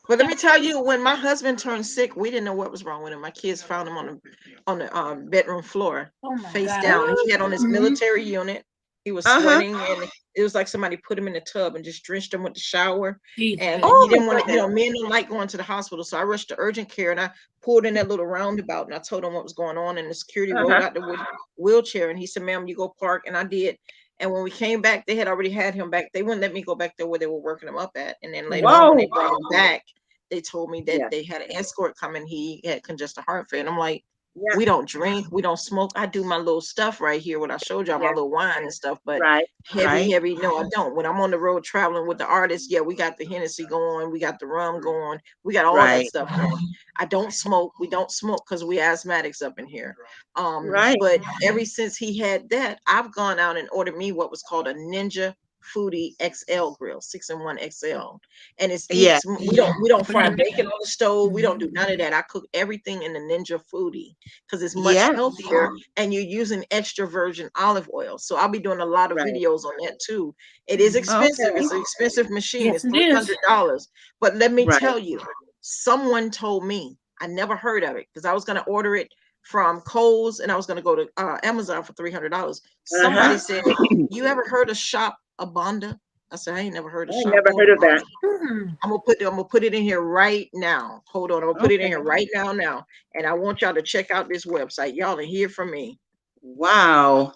but let me That tell you, when my husband turned sick, we didn't know what was wrong with him. My kids found him on the bedroom floor, Oh my face God. down. What? He had on his Hmm. military unit. He was Uh-huh. sweating, and it was like somebody put him in the tub and just drenched him with the shower. Jesus. And Oh he my didn't want to, goodness. men don't like going to the hospital. So I rushed to urgent care and I pulled in that little roundabout and I told him what was going on. And the security rolled Uh-huh. out the wheelchair and he said, ma'am, you go park. And I did. And when we came back, they had already had him back. They wouldn't let me go back there where they were working him up at. And then later on, when they Whoa. brought him back, they told me that Yeah. they had an escort coming. He had congestive heart failure. And I'm like, Yeah. we don't drink, we don't smoke. I do my little stuff right here, what I showed y'all, my Yeah. little wine and stuff, but Right. Right. heavy, no, I don't. When I'm on the road traveling with the artists, yeah, we got the Hennessy going, we got the rum going, we got all that Right. stuff going. I don't smoke. We don't smoke because we asthmatics up in here. Right. But ever since he had that, I've gone out and ordered me what was called a Ninja Foodie XL grill, 6-in-1 XL, and Yeah. we don't fry Blender. bacon on the stove. We don't Hmm. do none of that. I cook everything in the Ninja Foodie because it's much Yeah. healthier and you're using extra virgin olive oil. So I'll be doing a lot of Right. videos on that too. It is expensive. Okay. It's an expensive machine. Yes, It's it is. $300. But let me Right. tell you, someone told me, I never heard of it because I was going to order it from Kohl's and I was going to go to Amazon for $300. Somebody Uh-huh. said, you ever heard of Shop Abunda? I said, I ain't never heard of I Shop never heard of that. Abunda. Hmm. I'm gonna put it in here right now. Hold on, I'm gonna put it in Okay. here right now. And I want y'all to check out this website. Y'all to hear from me. Wow.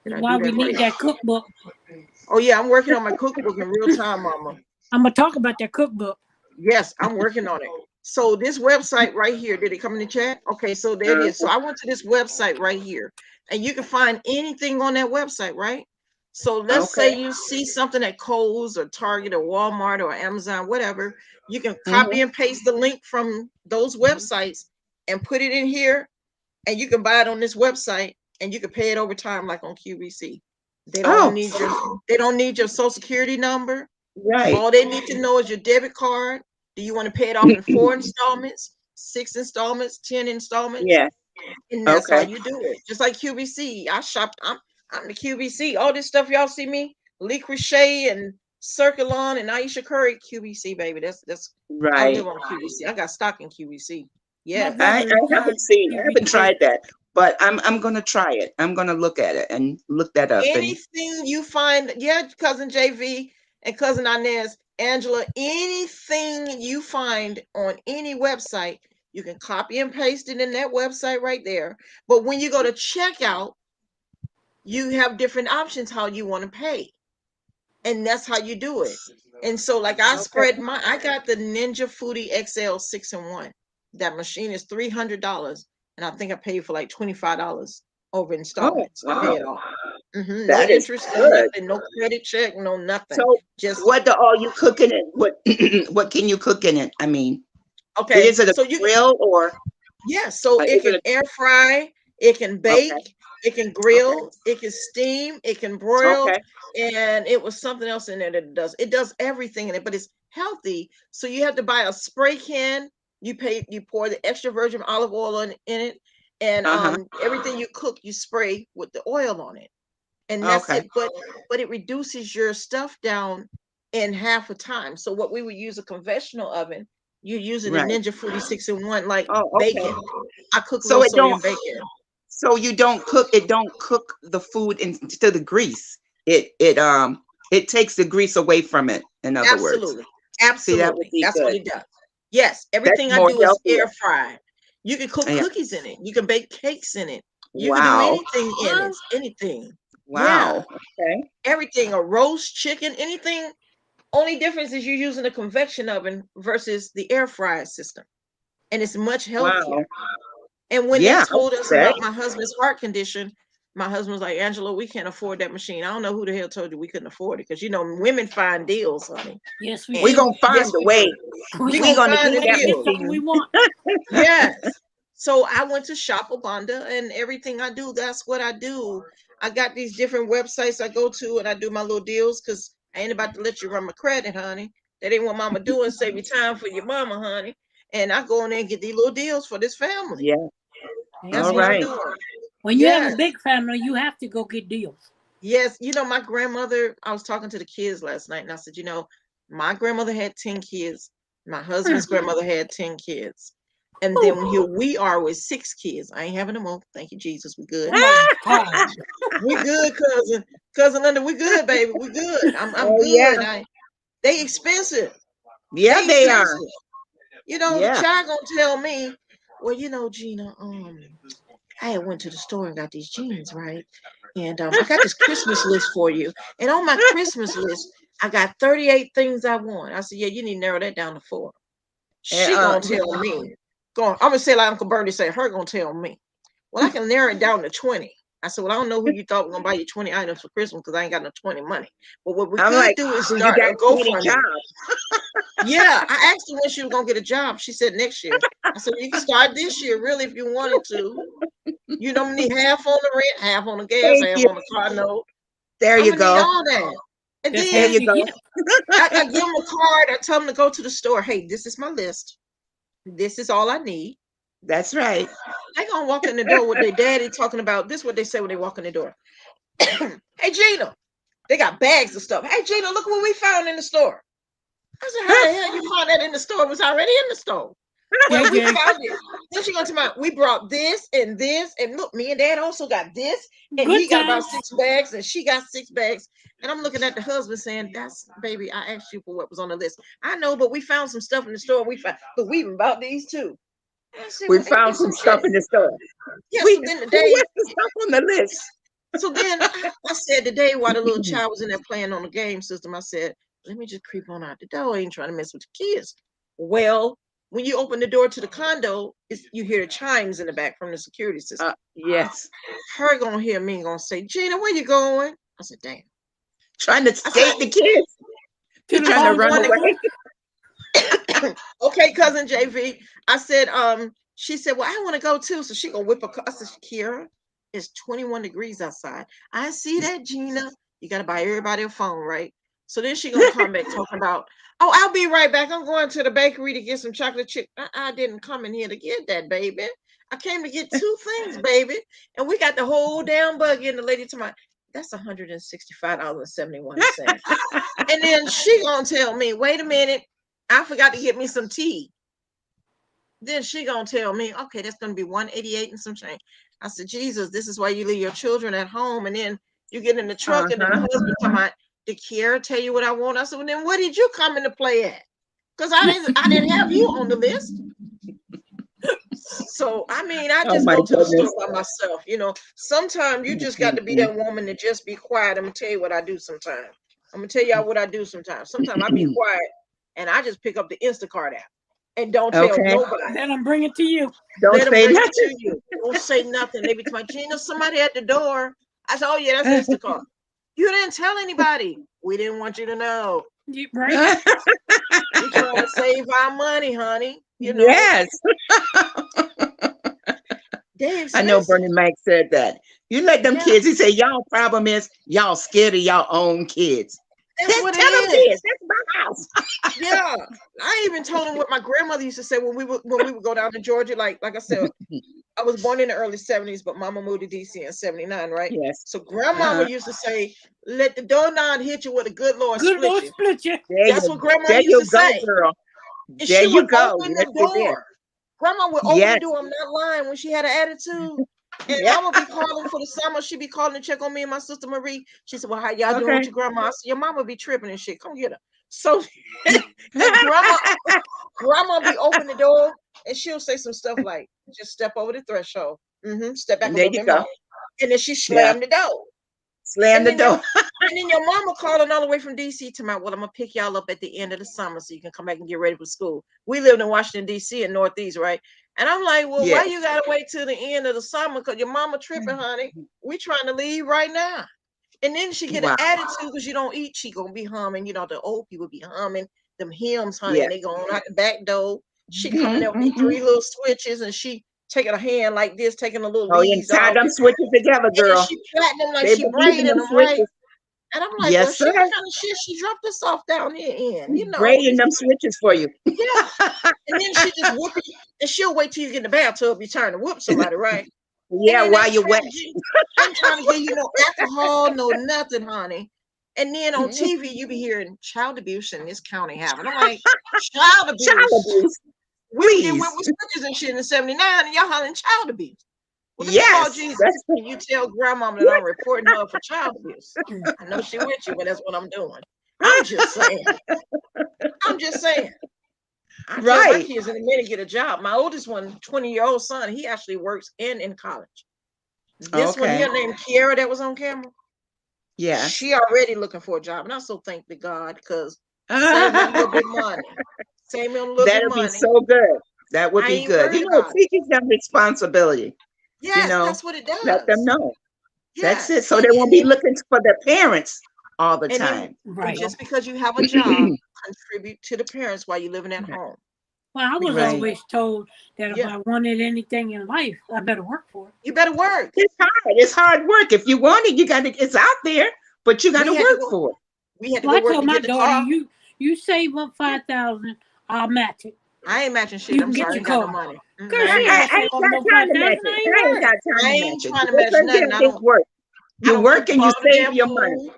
Did That's I why do we that need right? that cookbook. Oh yeah, I'm working on my cookbook in real time, mama. I'm gonna talk about that cookbook. Yes, I'm working on it. So this website right here, did it come in the chat? Okay, so there it is. So Uh, I went to this website right here, and you can find anything on that website, right? So let's say okay. you see something at Kohl's or Target or Walmart or Amazon, whatever. You can copy Mm-hmm. and paste the link from those websites and put it in here, and you can buy it on this website, and you can pay it over time, like on QVC. They don't Oh, need your they don't need your social security number. right. All they need to know is your debit card. Do you want to pay it off in 4 installments, 6 installments, 10 installments? Yeah. And that's how Okay. you do it. Just like QVC. I'm the QVC. All this stuff y'all see me, Lee Crochet and Circulon and Aisha Curry, QVC, baby. That's I Right. live on QVC. I got stock in QVC. My Yes. brother I is haven't seen. I haven't QVC. tried that, but I'm gonna try it. I'm gonna look at it and look that up. And Anything you find, yeah, cousin JV and cousin Inez, Angela, anything you find on any website, you can copy and paste it in that website right there. But when you go to checkout, you have different options how you want to pay. And that's how you do it. And so, like okay. I got the Ninja Foodie XL 6-in-1. That machine is $300. And I think I paid for like $25 over Oh, installments to pay wow. it off. No That is interest, no good. nothing, no credit check, no nothing. So, Just what are you cooking it? What what can you cook in it? I mean, okay. is it a So you grill or yeah, so it is can it air fry, it can okay? bake, it can Okay. grill, it can steam, it can broil, Okay. and it was something else in there that it does. It does everything in it, but it's healthy. So you have to buy a spray can. You pour the extra virgin olive oil in it, and Uh-huh. everything you cook, you spray with the oil on it. and that's Okay. it. But it reduces your stuff down in half a time. So what we would use a conventional oven, you're using a Right. Ninja 46-in-1, like Oh, okay. bacon. I cook So low it don't. sodium bacon. So you don't cook. It don't cook the food into the grease. It takes the grease away from it. In other words, Absolutely. see, that would Absolutely. be That's what good. it does. Yes, That's everything I more do is air healthier. fried. You can cook Yeah. cookies in it. You can bake cakes in it. You can do Wow. anything in it. Anything. Yeah. Wow. Okay. Everything. A roast chicken, anything. Only difference is you're using a convection oven versus the air fryer system. And it's much Wow. healthier. And when they Yeah. told us Okay. about my husband's heart condition, my husband was like, Angela, we can't afford that machine. I don't know who the hell told you we couldn't afford it. Because women find deals, honey. Yes, we We're And do. gonna find yes, a we way. do. We We We're gonna gonna gonna find get a we gonna that get deal. something we machine. want. Yes. So I went to Shopabunda, and everything I do, that's what I do. I got these different websites I go to, and I do my little deals because I ain't about to let you run my credit, honey. That ain't what mama doing. Save you time for your mama, honey. And I go in there and get these little deals for this family. Yeah. That's All what I'm Amen. right. doing. When you have a Yes. big family, you have to go get deals. Yes. My grandmother, I was talking to the kids last night, and I said, my grandmother had 10 kids. My husband's grandmother had 10 kids. And Oh, then here we are with 6 kids. I ain't having them all. Thank you, Jesus. We good. oh my God. We good, cousin. Cousin Linda, we good, baby. We good. I'm Oh yeah. good. They expensive. Yeah, They they are. expensive. The Yeah. child gonna tell me, well, Gina, I had went to the store and got these jeans, right? And I got this Christmas list for you. And on my Christmas list, I got 38 things I want. I said, yeah, you need to narrow that down to 4. And, She gonna tell me. I'm gonna say like Uncle Bernie said, her gonna tell me. Well, I can narrow it down to 20. I said, well, I don't know who you thought was gonna buy you 20 items for Christmas because I ain't got no 20 money. But what we I'm could like, do is so you start got a 20 GoFundMe. jobs. Yeah, I asked her when she was gonna get a job. She said next year. I said, well, you can start this year, really, if you wanted to. I'm gonna need half on the rent, half on the gas, Thank half you. on the car note. There I'm you gonna need go. all that. And That's There then half you your go. gift. I give them a card. I tell them to go to the store. Hey, this is my list. This is all I need. That's right. They gonna walk in the door with their daddy talking about this. What they say when they walk in the door. Hey Gina, they got bags of stuff. Hey Gina, look what we found in the store. I said, how the hell you found that in the store? It was already in the store. Well, we JJ, found it. Then she goes to my, we brought this, and look, me and dad also got this, and good he got about times. 6 bags, and she got 6 bags. And I'm looking at the husband saying, that's baby, I asked you for what was on the list. I know, but we found some stuff in the store. But we even bought these too. I said, We well, ain't found this some some stuff shit? in the store. Yeah, We so then the day, what's the stuff on the list? so then I said today while the little child was in there playing on the game system, I said, let me just creep on out the door. I ain't trying to mess with the kids. Well, when you open the door to the condo, you hear the chimes in the back from the security system. Yes. Her gonna hear me gonna say, Gina, where you going? I said, damn. Trying to I skate said, the kids. To You're the trying to I'm run going condo. away. to okay, cousin JV. I said, she said, well, I want to go too. So she gonna whip a car. I said, Kira, it's 21 degrees outside. I see that, Gina. You gotta buy everybody a phone, right? So then she gonna come back talking about, oh, I'll be right back. I'm going to the bakery to get some chocolate chip. I didn't come in here to get that, baby. I came to get 2 things, baby. And we got the whole damn buggy. And the lady to my, that's $165.71. And then she gonna tell me, wait a minute, I forgot to get me some tea. Then she gonna tell me, okay, that's gonna be 188 and some change. I said, Jesus, this is why you leave your children at home, and then you get in the truck, and then the Uh-huh. husband come out, did Kiara tell you what I want? I said, well, then what did you come into play at? Because I didn't have you on the list. So I mean, I Oh just my go to the store goodness. by myself. Sometimes you just got to be that woman to just be quiet. I'm gonna tell you what I do sometimes. I'm gonna tell y'all what I do sometimes. Sometimes I be quiet and I just pick up the Instacart app and don't tell Okay. nobody. Let them bring it to you. Don't Let them say bring it nothing. to you. Don't say nothing. They be like, Gina, somebody at the door. I said, oh yeah, that's Instacart. You didn't tell anybody. We didn't want you to know. Right? We trying to save our money, honey. Yes. They I know expensive. Bernie Mac said that. You let them Yeah. kids, he said, y'all problem is y'all scared of y'all own kids. That's what Tell them it this. is. That's my house. Yeah. I even told him what my grandmother used to say when we would go down to Georgia. Like I said, I was born in the early 70s, but Mama moved to DC in 79, right? Yes. So Grandmama used to say, "Let the doorknob hit you where the good Lord Good split Lord you." split you. That's what Grandma There used you to go, say. girl. And There she you would go. open Yes, the you did. door. Grandma would open the Yes. door. I'm not lying. When she had an attitude, and Yeah. Mama be calling for the summer. She be calling to check on me and my sister Marie. She said, "Well, how y'all doing with Okay. your grandma?" I said, "Your mama be tripping and shit. Come get her." So, and grandma be open the door, and she'll say some stuff like, "Just step over the threshold. Step back And a there little you bit go. more." And then she Yeah. slammed the door. Slam And the then your door. and then your mama calling all the way from DC to my, "Well, I'm gonna pick y'all up at the end of the summer so you can come back and get ready for school." We lived in Washington, DC in Northeast, right? And I'm like, "Well, why Yes. you gotta wait till the end of the summer? Because your mama tripping, honey. We trying to leave right now." And then she get an Wow. attitude because you don't eat. She gonna be humming, the old people be humming them hymns, honey, Yeah. and they going out the back door. She coming hmm there with these hmm three little switches, and she taking a hand like this, taking the little Oh, you leaves tie off, them switches together, and then girl. she plaiting them like They she believe in braiding them them, right? switches. And I'm like, "Well, Yes, shit, sir. what kind of shit she dropped this off down here in? Braiding This, them switches for you. yeah." And then she just whoop you, and she'll wait till you get in the bathtub, you trying to whoop somebody, right? And Yeah, then while you're wet. ain't trying to give you no alcohol, no nothing, honey. And then on TV, you be hearing child abuse in this county happening. I'm like, child Child abuse. abuse. We was getting Please. with switches and shit in '79, and y'all hollering child abuse. Well, let me call Yes. Jesus. That's Can you tell grandmama that I'm reporting her for child abuse? I know she with you, but that's what I'm doing. I'm just saying. I'm just saying. I told my right. kids in a minute get a job. My oldest one, 20-year-old son, he actually works in college. This one Okay. here named Kiara that was on camera, Yes. she already looking for a job. And I so thank the God because save me a little bit of money. Save me a little bit of That'll be money. so good. That would I be ain't good. worried It about it. teaches them responsibility. Yes, that's what it Let them does. know. That's it. Yes. So they won't be looking for their parents all the And then time. and Right. just because you have a job, contribute to the parents while you're living at home. Well, I was Because Right. always told that if yeah, I wanted anything in life, I better work for it. you better work. It's hard. It's hard work. If you want it, you got to. It's out there, but you got to We had to work go. for it. We had to Well, go I work told to my get the daughter, car. you save up 5,000, I'll match it. I ain't matching shit. You I'm can get sorry, I your ain't got no car. money. Girl, I I, ain't she got ain't I, gonna no. I save ain't up got no time to 5,000. match it. I ain't I ain't got worried. time I to ain't match it. trying to Just match go get nothing. a big work. I You don't work cook and you part of the save damn your money. food.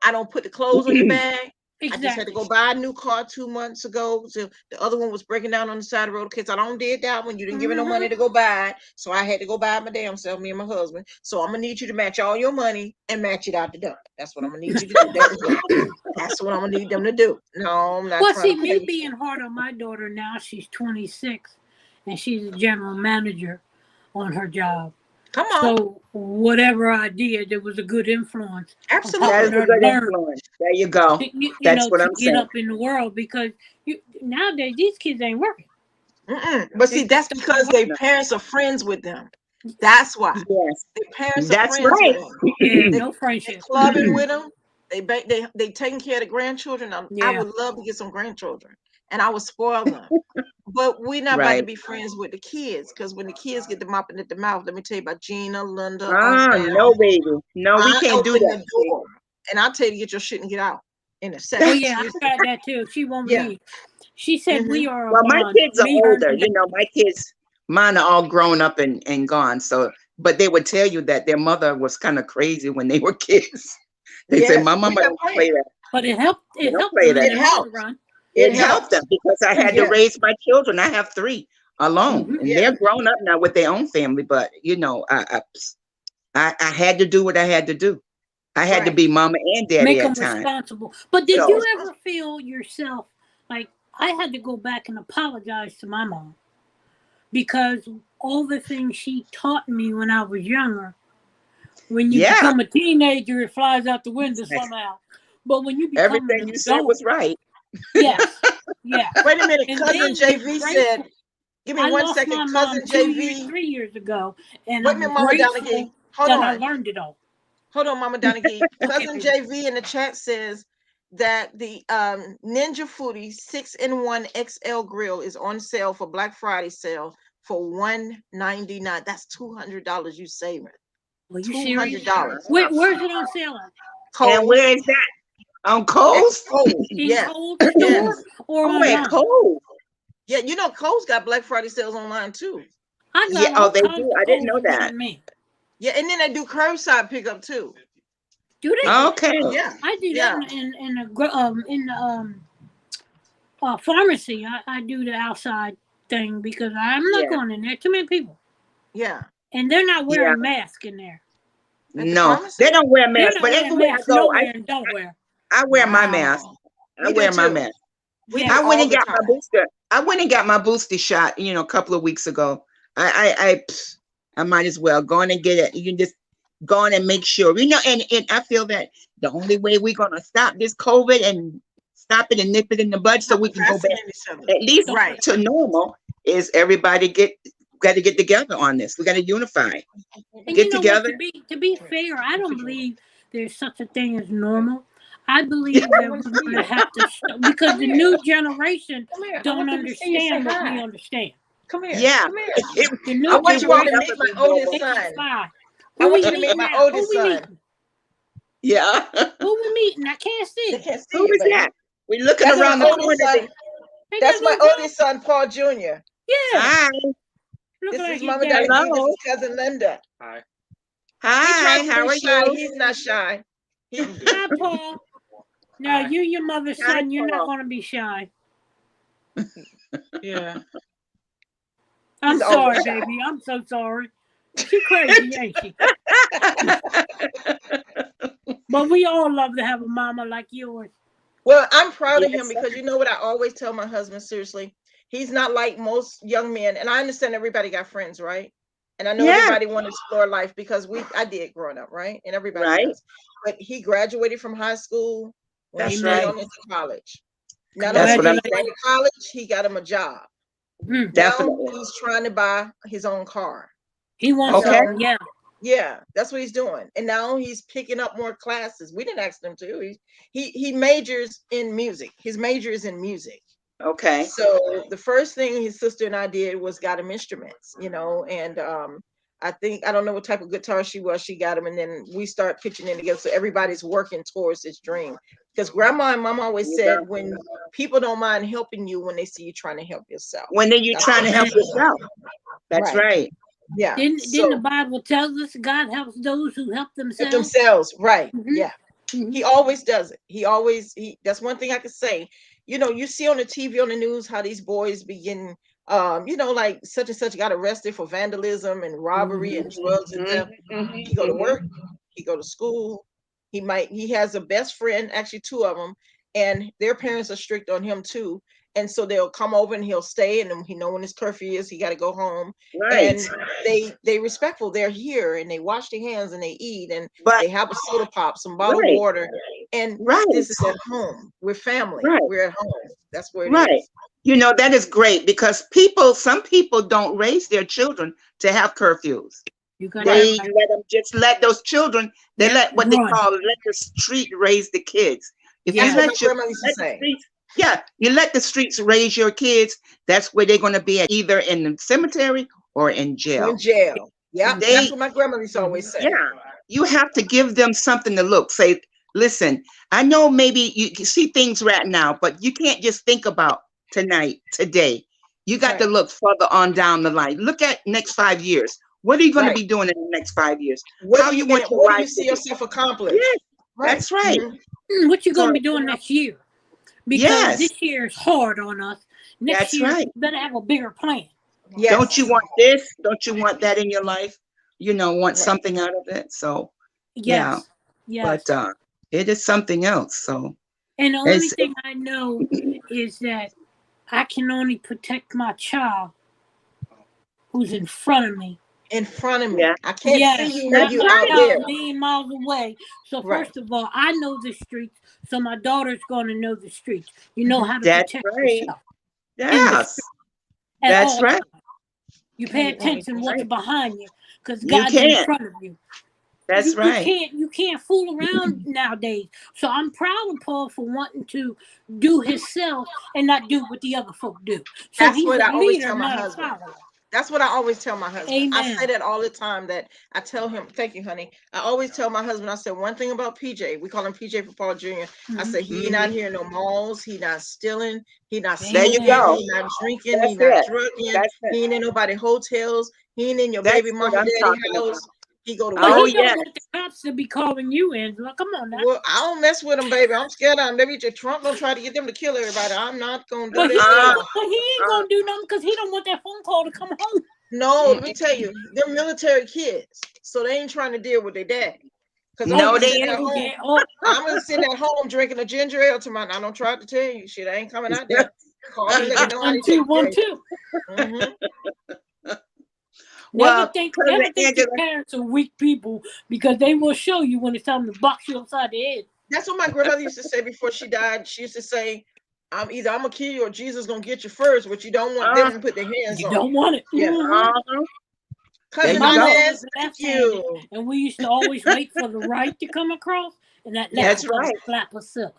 I don't put the clothes on your bag. I just had to Exactly. go buy a new car 2 months ago. So the other one was breaking down on the side of the road. Okay, so I don't did that one. You didn't give me no money to go buy it. So I had to go buy it my damn self, me and my husband. So I'm gonna need you to match all your money and match it out the dump. That's what I'm gonna need you to do. That's what I'm gonna need them to do. No, I'm not Well, trying see, to me pay. being hard on my daughter now, she's 26, and she's a general manager on her job. Come on. So whatever I did, there was a good influence on That Absolutely. helping is a her to good learn influence. There you go. That's what to I'm get saying. up in the world because nowadays these kids ain't working. But see, They that's just ain't because working. their No. parents are friends with them. That's why. Yes, Their parents are that's friends with right. them. Yeah, They no they friendship. clubbing with them. They taking care of the grandchildren. I Yeah, would love to get some grandchildren, and I would spoil them. But we're not about to Right. be friends with the kids because when the kids get the mopping at the mouth, let me tell you about Gina, Linda, No, Val. baby. No, we I can't do open that. the See? door, and I tell you to get your shit and get out in a oh second. yeah, Excuse I me. tried that too. She won't Yeah. believe. She said hmm we are a Well, my bond. kids are Me, her, and older. the My kids, mine are all grown up and gone. So, but they would tell you that their mother was kind of crazy when they were kids. They say, Yes, my we mama not don't play playing. that. But it helped. They It don't helped play them in that. It the long helps. run. It It helped them helps. because I had to Yes. raise my children. I have three alone, Hmm. and Yes. they're grown up now with their own family. But I had to do what I had to do. I had to Right. be mama and daddy Make at them times. responsible. But did Make them So you ever responsible. feel yourself like I had to go back and apologize to my mom because all the things she taught me when I was younger. When you yeah, become a teenager, it flies out the window somehow. But when you become everything an you said adult, was right. Yeah. yes, yeah. Wait a minute. And Cousin then you're JV said, grateful. give me I one lost second. my Cousin mom 2 years, JV. 3 years ago, and Wait a I'm minute, Mama Donaghy. grateful Hold that I on. learned it all. Hold on, Mama Donaghy. Okay, Cousin baby. JV in the chat says that the Ninja Foodie 6-in-1 XL grill is on sale for Black Friday sale for $199. That's $200 you saving. Are you serious? $200. Where's it on sale at? And where Kohl's. is that? On Kohl's? Kohl's. In Yeah. Kohl's store Yes. or Oh, at online? Kohl's. Yeah, you know, Kohl's got Black Friday sales online too. I Yeah. got Oh, all they kinds do. of I didn't know Kohl's that. around me. Yeah, and then they do curbside pickup too. Do they? Okay. Yeah. I do Yeah. that in the pharmacy. I do the outside thing because I'm not Yeah. going in there. Too many people, Yeah. and they're not Yeah. wearing masks in there. At the No, pharmacy? they don't wear They're masks, not but wearing everywhere I masks go, nowhere and don't wear. I wear my mask. Wow. I We do wear my too. mask. We Yeah. do I went all and the got my time. booster. I went and got my booster shot, a couple of weeks ago. I might as well go on and get it. You can just go on and make sure, and I feel that the only way we're gonna stop this COVID and stop it and nip it in the bud so we can go back Fascinating each other. at least Right. to normal is everybody got to get together on this. We got to unify. And Get you know together. what? To be fair, I don't believe there's such a thing as normal. I believe that we're going to have to because the new generation don't understand what we understand. Come here. Yeah. Come here. The new I want you all to generation meet my oldest is son. fine. I want you to meet my oldest Who we son. meeting? Yeah. Who we meeting? I can't They see. can't see Who you, is baby. that? We're looking That's around my the oldest corner. son. Ain't That's that my little oldest son, Paul Jr. Yeah. Hi. Look This like is his Mama daddy. Daddy. This Hello. is cousin Linda. Hi. He Hi. tries to How be are shy. you? He's not shy. Hi, Paul. Now Hi. you, your mother's Hi, son, you're not Paul. going to be shy. Yeah. I'm He's always sorry, shy. baby. I'm so sorry. She crazy, ain't she? But we all love to have a mama like yours. Well, I'm proud of Yes, him sir. because you know what I always tell my husband, seriously, he's not like most young men. And I understand everybody got friends, right? And I know Yes. everybody want to explore life because I did growing up, right? And everybody Right. does. But he graduated from high school when he That's stayed right. on into college. Not That's only what did I'm he Congratulations. go to college, he got him a job. Mm. Now Definitely. he's trying to buy his own car. He wants Okay. something, yeah. Yeah, that's what he's doing. And now he's picking up more classes. We didn't ask him to. He majors in music. His major is in music. Okay. So the first thing his sister and I did was got him instruments, and I don't know what type of guitar she was. She got him, and then we start pitching in together. So everybody's working towards this dream. Because grandma and mom always You said know, when people don't mind helping you when they see you trying to help yourself. when you're That's trying to help Amen. yourself. That's right. right. Yeah. Didn't the So Bible tell us God helps those who help help themselves? themselves, right? Mhm. Yeah. Mhm. He always does it. That's one thing I can say. You see on the TV, on the news, how these boys begin, like such and such got arrested for vandalism and robbery and drugs and theft. He go to work, he go to school. He has a best friend, actually two of them, and their parents are strict on him too. And so they'll come over and he'll stay, and then he know when his curfew is, he got to go home. Right. And they respectful. They're here and they wash their hands and they eat and But they have a soda pop, some bottled right. water, and Right. this is at home. We're family. Right. We're at home. That's where it Right. is. That is great because some people don't raise their children to have curfews. You got They that right. let them just let those children, they Yeah, let what they run. call let the street raise the kids. If That's you Yeah. what my let your grandma used to let the say. streets, yeah, you let the streets raise your kids, that's where they're gonna be at, either in the cemetery or in Or in jail. jail. Yep. That's They what my grandma used to always say. yeah, you have to give them something to look. Say, listen, I know maybe you can see things right now, but you can't just think about tonight, today. You got to Right. look further on down the line. Look at next 5 years. What are you going to Right. be doing in the next 5 years? What How do you want your what do life you to see be? yourself accomplish? Yes, Right. that's right. Mhm. What you So gonna be doing next year? Because Yes, this year is hard on us. Next that's year, right. you better have a bigger plan. Don't you yes. want this? Don't you want that in your life? Want Right. something out of it. So yeah, Yes. but it is something else. So And the only it's thing I know is that I can only protect my child who's in front of me. In front of me. yeah, I can't Yes, see you when not you my out child there. a million miles away. So Right. first of all, I know the streets, so my daughter's going to know the streets. You know how to that's protect right. yourself in the Yes, street at that's all right. times. You pay Right. attention what's Right. behind you, because You God's in can't. front of you. That's You right. can't fool around nowadays. So I'm proud of Paul for wanting to do himself and not do what the other folk do. So That's he's what a I always leader, tell my not a husband. follower. That's what I always tell my husband. Amen. I say that all the time. That I tell him, thank you, honey. I always tell my husband, I said, one thing about PJ, we call him PJ for Paul Jr. I said, he not here in no malls, he not stealing, he not There you smoking, go. he not drinking, That's he not it. drugging, That's it. he ain't in nobody hotels, he ain't in your That's baby what mama I'm daddy talking house. about. He go to But Oh, work. he don't yes. want the cops to be calling you, Angela. Come on now. Well, I don't mess with him, baby. I'm scared of him. Maybe Trump gonna try to get them to kill everybody. I'm not gonna do But he that. ain't gonna do nothing because he don't want that phone call to come home. No, let me tell you, they're military kids, so they ain't trying to deal with their dad. Because No, I'm they sitting at ain't. home. Oh, I'm gonna sit at home drinking a ginger ale tomorrow. I don't try to tell you, shit. I ain't coming out there. Call me, let me know how you take 1, it. 2. Well, Never think Cousin your Angela, parents are weak people because they will show you when it's time to box you upside the head. That's what my grandmother used to say before she died. She used to say, I'm gonna kill you or Jesus gonna get you first, but you don't want them to put their hands You on don't want it. Yeah. Cousin There you go. Inez, thank you. And we used to always wait for the right to come across, and that left That's would come right. slap us silly.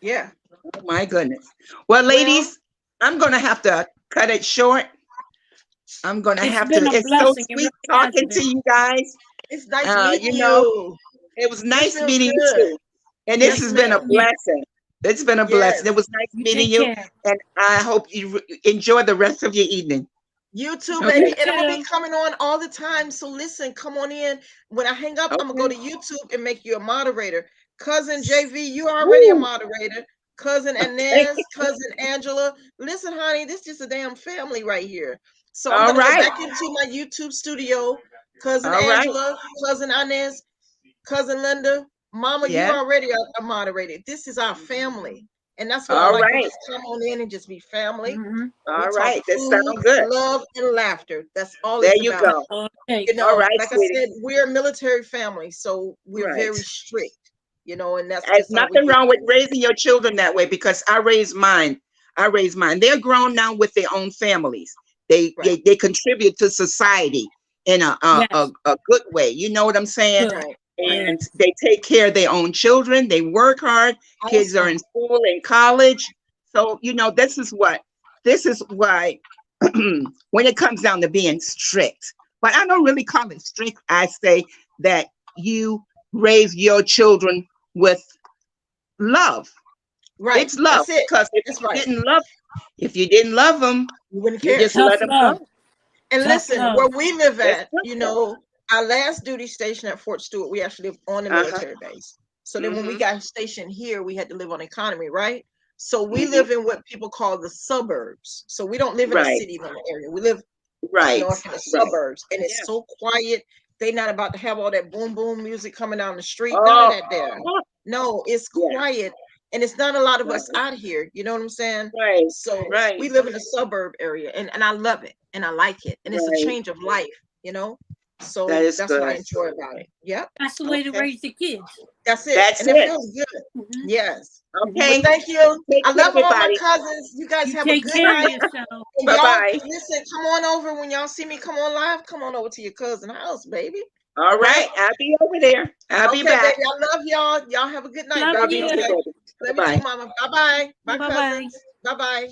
Yeah. Oh my goodness. Well, ladies, I'm gonna have to cut it short. I'm gonna It's have been to. a It's so blessing. It sweet really has talking been. to you guys. It's nice meeting You know, you. it was This nice feels meeting you good. too. And this Yes, has been a ma'am. blessing. It's been a blessing. Yes. It was nice You meeting take you, care. and I hope you enjoy the rest of your evening. You too, Okay. baby. And I'm gonna be coming on all the time. So listen, come on in. When I hang up, I'm gonna go to YouTube and make you a moderator. Cousin JV, you are already a Woo. moderator. Cousin Inez, cousin Angela. Listen, honey, this is just a damn family right here. So I'm All gonna go right. back into my YouTube studio. Cousin All right. Angela, cousin Inez, cousin Linda, Mama, you Yeah. already a moderator. This is our family. And that's what I All like. We right. just come on in and just be family. We All talk right. That food, sounds good. love, and laughter. That's all There it's you about. go. Okay. You know, All right, like sweetie. I said, we're a military family, so we're Right. very strict. You know, and that's There's just how we nothing do. wrong with raising your children that way because I raised mine. I raised mine. They're grown now with their own families. They Right. they contribute to society in Yes. a good way. You know what I'm saying? Good. Right. And they take care of their own children. They work hard. Kids are in school and college. So, you know, this is why when it comes down to being strict, but I don't really call it strict. I say that you raise your children with love. Right. It's love. That's it. Because That's right. if you didn't love them, You wouldn't you care. just Tough let them love. go. And Tough listen, love. where we live That's at, tough you love. know, our last duty station at Fort Stewart, we actually lived on the military base. So then when we got stationed here, we had to live on economy, right? So we live in what people call the suburbs. So we don't live in a Right. city limit area. We live up Right. north in the Right. suburbs, and it's Yeah. so quiet. They not about to have all that boom boom music coming down the street. None Oh, of that there. No, it's yeah. quiet, and it's not a lot of Right. us out here. You know what I'm saying? Right. So Right. we live in a suburb area, and I love it, and I like it, and it's a Right. change of life. You know, so That is that's what I good. enjoy about it. Yep, That's the way to Okay. raise the kids. that's it, That's and it it. feels good. Mhm. Yes. Okay. But thank you. Take I care, love all my everybody. cousins. You guys You have a take good care of night. yourself. And Bye y'all, bye. listen, come on over when y'all see me come on live. Come on over to your cousin house, baby. All right. I'll be over there. I'll be Okay, back. baby. I love y'all. Y'all have a good night, Love Love baby. you you. too, Okay. baby. Love you Bye-bye. too, mama. Bye bye. Bye, Bye-bye. cousins. Bye bye.